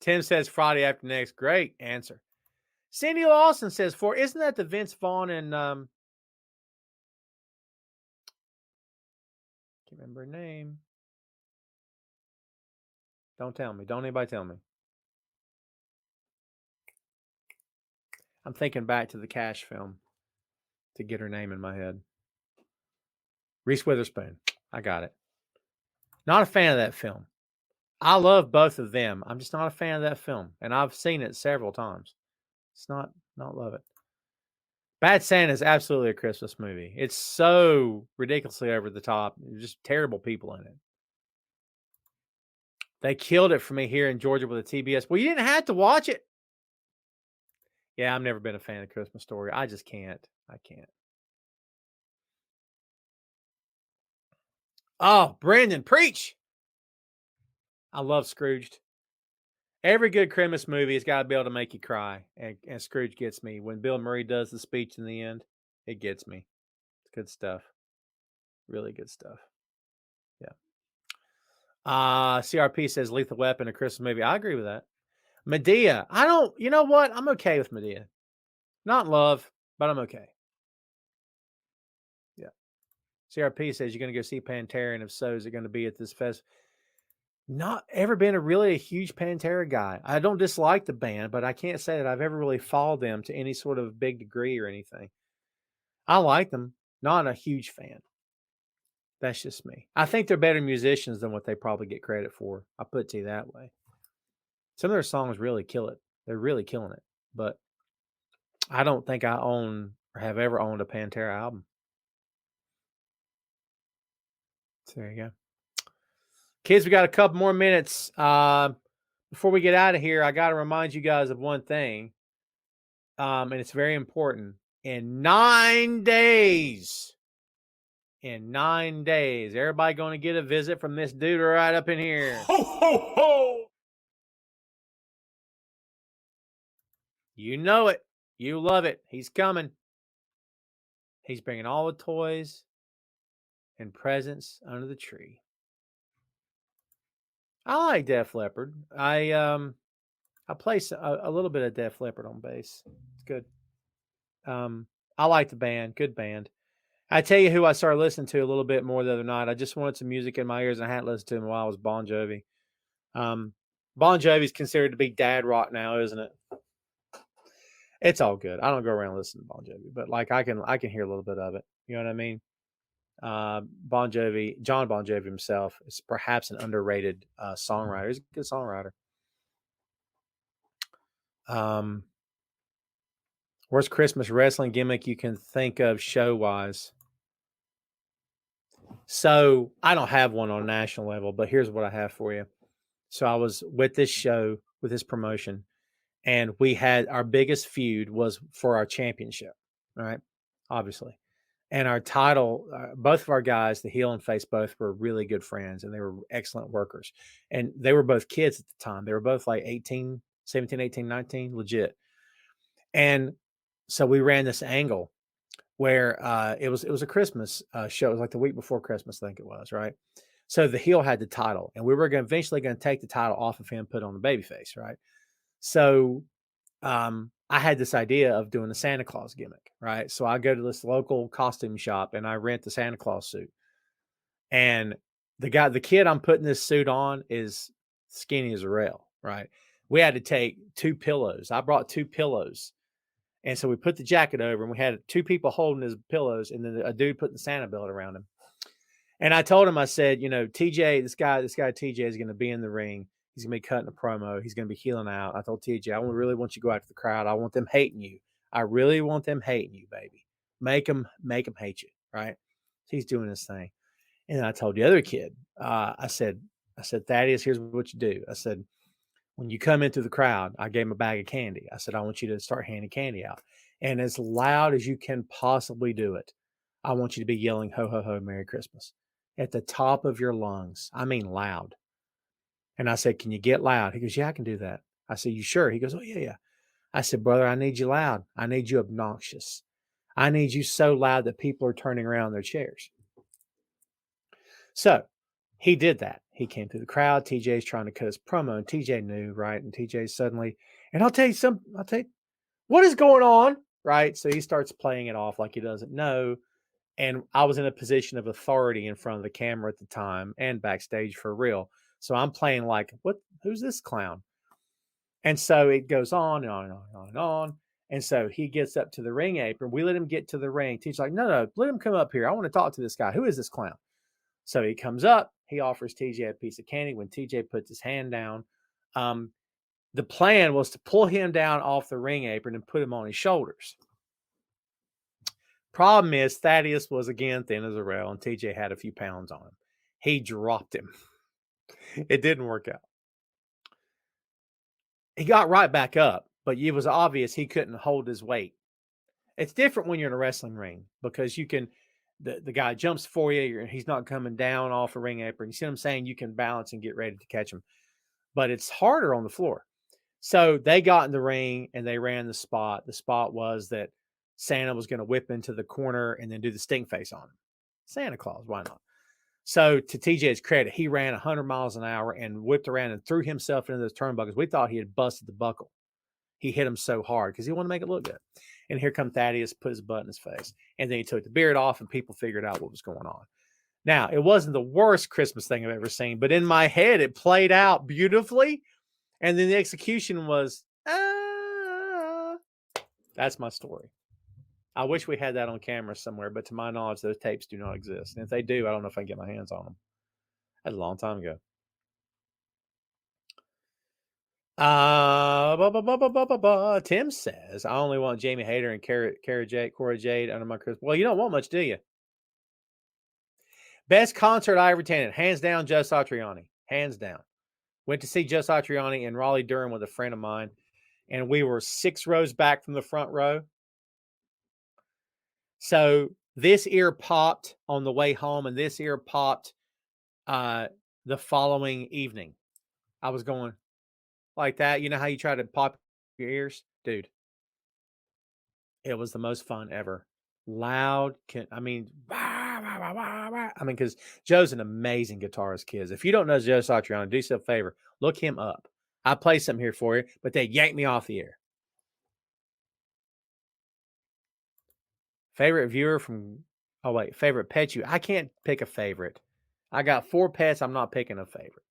Tim says Friday after next. Great answer. Cindy Lawson says, isn't that the Vince Vaughn and, can't remember her name. Don't tell me. Don't anybody tell me. I'm thinking back to the Cash film to get her name in my head. Reese Witherspoon. I got it. Not a fan of that film. I love both of them. I'm just not a fan of that film. And I've seen it several times. It's not love it. Bad Santa is absolutely a Christmas movie. It's so ridiculously over the top. There's just terrible people in it. They killed it for me here in Georgia with a TBS. Well, you didn't have to watch it. Yeah, I've never been a fan of Christmas Story. I just can't. I can't. Oh, Brandon, preach. I love Scrooged. Every good Christmas movie has got to be able to make you cry. And Scrooge gets me. When Bill Murray does the speech in the end, it gets me. It's good stuff. Really good stuff. Yeah. CRP says Lethal Weapon, a Christmas movie. I agree with that. Medea. You know what? I'm okay with Medea. Not in love, but I'm okay. Yeah. CRP says you're going to go see Pantera, and if so, is it going to be at this fest? Not ever been a huge Pantera guy. I don't dislike the band, but I can't say that I've ever really followed them to any sort of big degree or anything. I like them. Not a huge fan. That's just me. I think they're better musicians than what they probably get credit for. I put it to you that way. Some of their songs really kill it. They're really killing it. But I don't think I own or have ever owned a Pantera album. So there you go. Kids, we got a couple more minutes. Before we get out of here, I got to remind you guys of one thing. And it's very important. In 9 days, everybody going to get a visit from this dude right up in here. Ho, ho, ho! You know it. You love it. He's coming. He's bringing all the toys and presents under the tree. I like Def Leppard. I play a little bit of Def Leppard on bass. It's good. I like the band. Good band. I tell you who I started listening to a little bit more the other night. I just wanted some music in my ears, and I hadn't listened to him in a while. Was Bon Jovi. Bon Jovi's considered to be dad rock now, isn't it? It's all good. I don't go around listening to Bon Jovi, but like I can hear a little bit of it. You know what I mean? Bon Jovi, John Bon Jovi himself is perhaps an underrated songwriter. He's a good songwriter. Worst Christmas wrestling gimmick you can think of show-wise? So I don't have one on a national level, but here's what I have for you. So I was with this show, with this promotion, and we had our biggest feud was for our championship, right? Obviously. And our title, both of our guys, the heel and face, both were really good friends, and they were excellent workers. And they were both kids at the time. They were both like 18, 17, 18, 19, legit. And so we ran this angle where it was a Christmas show. It was like the week before Christmas, I think it was, right? So the heel had the title, and we were eventually going to take the title off of him, put on the babyface, right? So I had this idea of doing the Santa Claus gimmick, right? So I go to this local costume shop and I rent the Santa Claus suit. And the kid I'm putting this suit on is skinny as a rail, right? We had to take 2 pillows. I brought 2 pillows. And so we put the jacket over and we had 2 people holding his pillows and then a dude putting the Santa belt around him. And I told him, I said, you know, TJ, this guy TJ is going to be in the ring. He's going to be cutting a promo. He's going to be healing out. I told TJ, I really want you to go after the crowd. I want them hating you. I really want them hating you, baby. Make them hate you, right? So he's doing this thing. And I told the other kid, I said, Thaddeus, here's what you do. I said, when you come into the crowd, I gave him a bag of candy. I said, I want you to start handing candy out. And as loud as you can possibly do it, I want you to be yelling, ho, ho, ho, Merry Christmas at the top of your lungs. I mean, loud. And I said, can you get loud? He goes, yeah, I can do that. I said, you sure? He goes, oh, yeah. I said, brother, I need you loud. I need you obnoxious. I need you so loud that people are turning around in their chairs. So he did that. He came through the crowd. TJ's trying to cut his promo, and TJ knew, right? And TJ suddenly, and I'll tell you, what is going on, right? So he starts playing it off like he doesn't know. And I was in a position of authority in front of the camera at the time and backstage for real. So I'm playing like, who's this clown? And so it goes on and on and on and on and on. And so he gets up to the ring apron. We let him get to the ring. TJ's like, no, let him come up here. I want to talk to this guy. Who is this clown? So he comes up. He offers TJ a piece of candy. When TJ puts his hand down, the plan was to pull him down off the ring apron and put him on his shoulders. Problem is, Thaddeus was again thin as a rail, and TJ had a few pounds on him. He dropped him. It didn't work out. He got right back up, but it was obvious he couldn't hold his weight. It's different when you're in a wrestling ring because you can, the guy jumps for you, and he's not coming down off the ring apron. You see what I'm saying? You can balance and get ready to catch him, but it's harder on the floor. So they got in the ring and they ran the spot. The spot was that Santa was going to whip into the corner and then do the stink face on him. Santa Claus, why not? So to TJ's credit, he ran 100 miles an hour and whipped around and threw himself into those turnbuckles. We thought he had busted the buckle. He hit him so hard because he wanted to make it look good. And here come Thaddeus, put his butt in his face. And then he took the beard off and people figured out what was going on. Now, it wasn't the worst Christmas thing I've ever seen, but in my head, it played out beautifully. And then the execution was, that's my story. I wish we had that on camera somewhere, but to my knowledge, those tapes do not exist. And if they do, I don't know if I can get my hands on them. That's a long time ago. Tim says, I only want Jamie Hayter and Cora Jade under my Christmas. Well, you don't want much, do you? Best concert I ever attended, hands down, Joe Satriani. Hands down. Went to see Joe Satriani in Raleigh-Durham with a friend of mine, and we were 6 rows back from the front row. So this ear popped on the way home, and this ear popped the following evening. I was going like that. You know how you try to pop your ears? Dude, it was the most fun ever. Loud. Because Joe's an amazing guitarist, kids. If you don't know Joe Satriani, do yourself a favor. Look him up. I play something here for you, but they yanked me off the air. Favorite viewer from, favorite pet you. I can't pick a favorite. I got 4 pets. I'm not picking a favorite.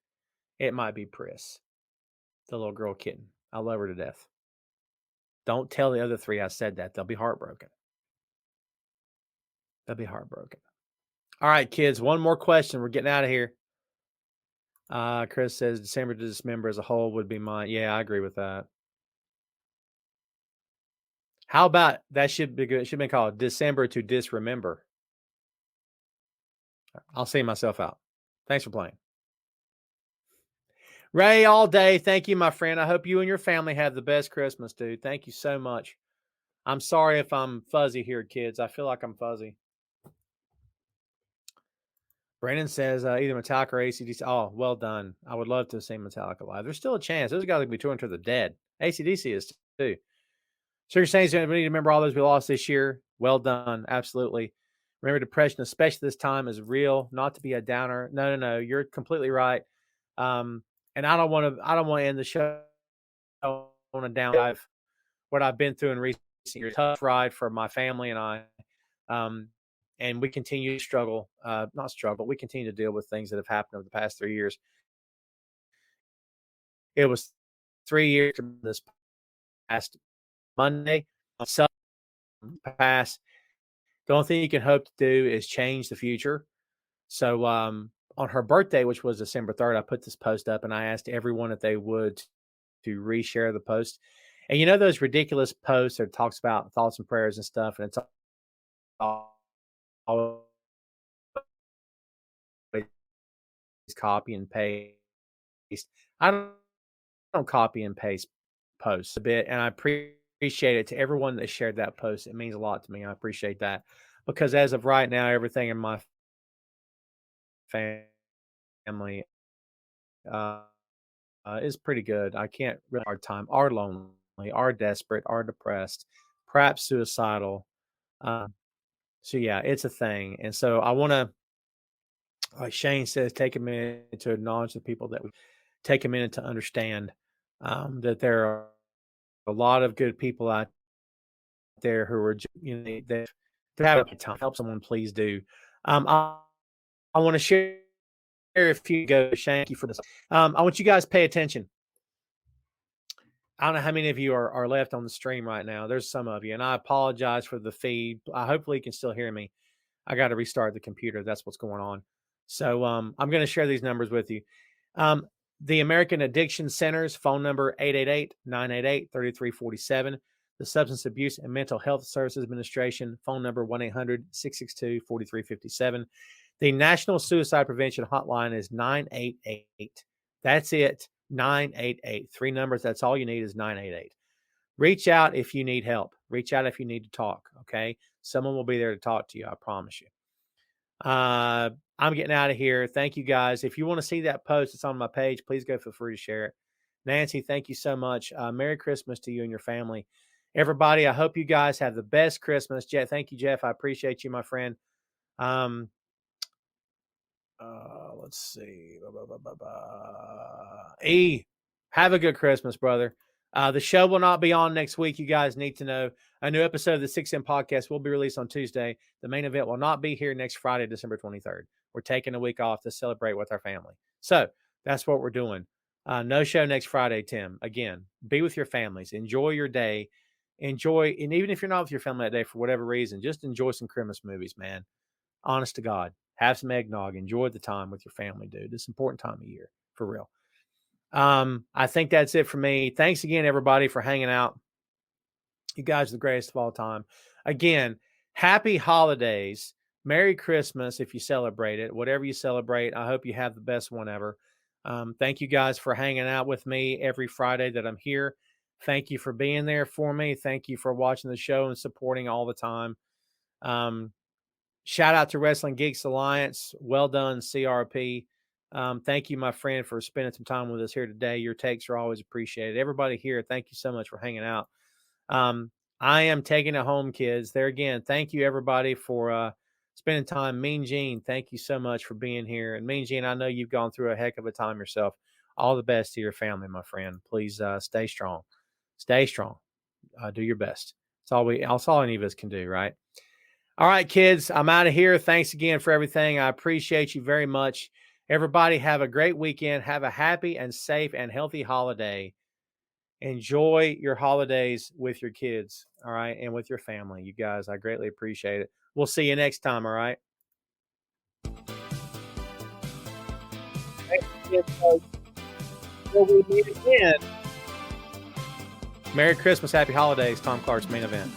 It might be Pris, the little girl kitten. I love her to death. Don't tell the other 3 I said that. They'll be heartbroken. They'll be heartbroken. All right, kids, one more question. We're getting out of here. Chris says December to dismember as a whole would be mine. Yeah, I agree with that. How about that should be good? It should be called December to disremember. I'll see myself out. Thanks for playing. Ray, all day. Thank you, my friend. I hope you and your family have the best Christmas, dude. Thank you so much. I'm sorry if I'm fuzzy here, kids. I feel like I'm fuzzy. Brandon says either Metallica or AC/DC. Oh, well done. I would love to see Metallica live. There's still a chance. Those guys could be touring to the dead. AC/DC is too. So you're saying we need to remember all those we lost this year. Well done. Absolutely. Remember, depression, especially this time, is real. Not to be a downer. No. You're completely right. And I don't want to end the show on a down dive. What I've been through in recent years, tough ride for my family and I. And we continue to struggle. Not struggle. We continue to deal with things that have happened over the past 3 years. It was 3 years from this past Monday. So pass. The only thing you can hope to do is change the future. So on her birthday, which was December 3rd, I put this post up and I asked everyone if they would to reshare the post. And you know those ridiculous posts that talks about thoughts and prayers and stuff, and it's all copy and paste. I don't copy and paste posts a bit, and I appreciate it to everyone that shared that post. It means a lot to me. I appreciate that because as of right now, everything in my family is pretty good. I can't really hard time. Are lonely, are desperate, are depressed, perhaps suicidal. So yeah, it's a thing, and so I want to, like Shane says, take a minute to acknowledge the people that we take a minute to understand that there are a lot of good people out there who are, they're having a time. Help someone, please do. I want to share a few. Thank you for this. I want you guys to pay attention. I don't know how many of you are left on the stream right now. There's some of you, and I apologize for the feed. Hopefully you can still hear me. I got to restart the computer. That's what's going on. So I'm going to share these numbers with you. The American Addiction Center's phone number, 888-988-3347. the Substance Abuse and Mental Health Services Administration, phone number 1-800-662-4357. The National Suicide Prevention Hotline is 988. That's it, 988. 3 numbers, that's all you need is 988. Reach out if you need help. Reach out if you need to talk, okay? Someone will be there to talk to you, I promise you. I'm getting out of here. Thank you, guys. If you want to see that post, it's on my page. Please go feel free to share it. Nancy, thank you so much. Merry Christmas to you and your family. Everybody, I hope you guys have the best Christmas. Jeff, thank you, Jeff. I appreciate you, my friend. Let's see. E, have a good Christmas, brother. The show will not be on next week. You guys need to know. A new episode of the 6M podcast will be released on Tuesday. The main event will not be here next Friday, December 23rd. We're taking a week off to celebrate with our family. So that's what we're doing. No show next Friday, Tim. Again, be with your families. Enjoy your day. Enjoy, and even if you're not with your family that day for whatever reason, just enjoy some Christmas movies, man. Honest to God. Have some eggnog. Enjoy the time with your family, dude. It's an important time of year, for real. I think that's it for me. Thanks again, everybody, for hanging out. You guys are the greatest of all time. Again, happy holidays. Merry Christmas if you celebrate it. Whatever you celebrate, I hope you have the best one ever. Thank you guys for hanging out with me every Friday that I'm here. Thank you for being there for me. Thank you for watching the show and supporting all the time. Shout out to Wrestling Geeks Alliance. Well done, CRP. Thank you, my friend, for spending some time with us here today. Your takes are always appreciated. Everybody here, thank you so much for hanging out. I am taking it home, kids. There again, thank you, everybody, for spending time. Mean Gene, thank you so much for being here. And Mean Gene, I know you've gone through a heck of a time yourself. All the best to your family, my friend. Please stay strong. Stay strong. Do your best. That's all any of us can do, right? All right, kids, I'm out of here. Thanks again for everything. I appreciate you very much. Everybody have a great weekend. Have a happy and safe and healthy holiday. Enjoy your holidays with your kids, all right, and with your family. You guys, I greatly appreciate it. We'll see you next time, all right? Thanks again, folks. Until we meet again. Merry Christmas, happy holidays, Tom Clark's Main Event.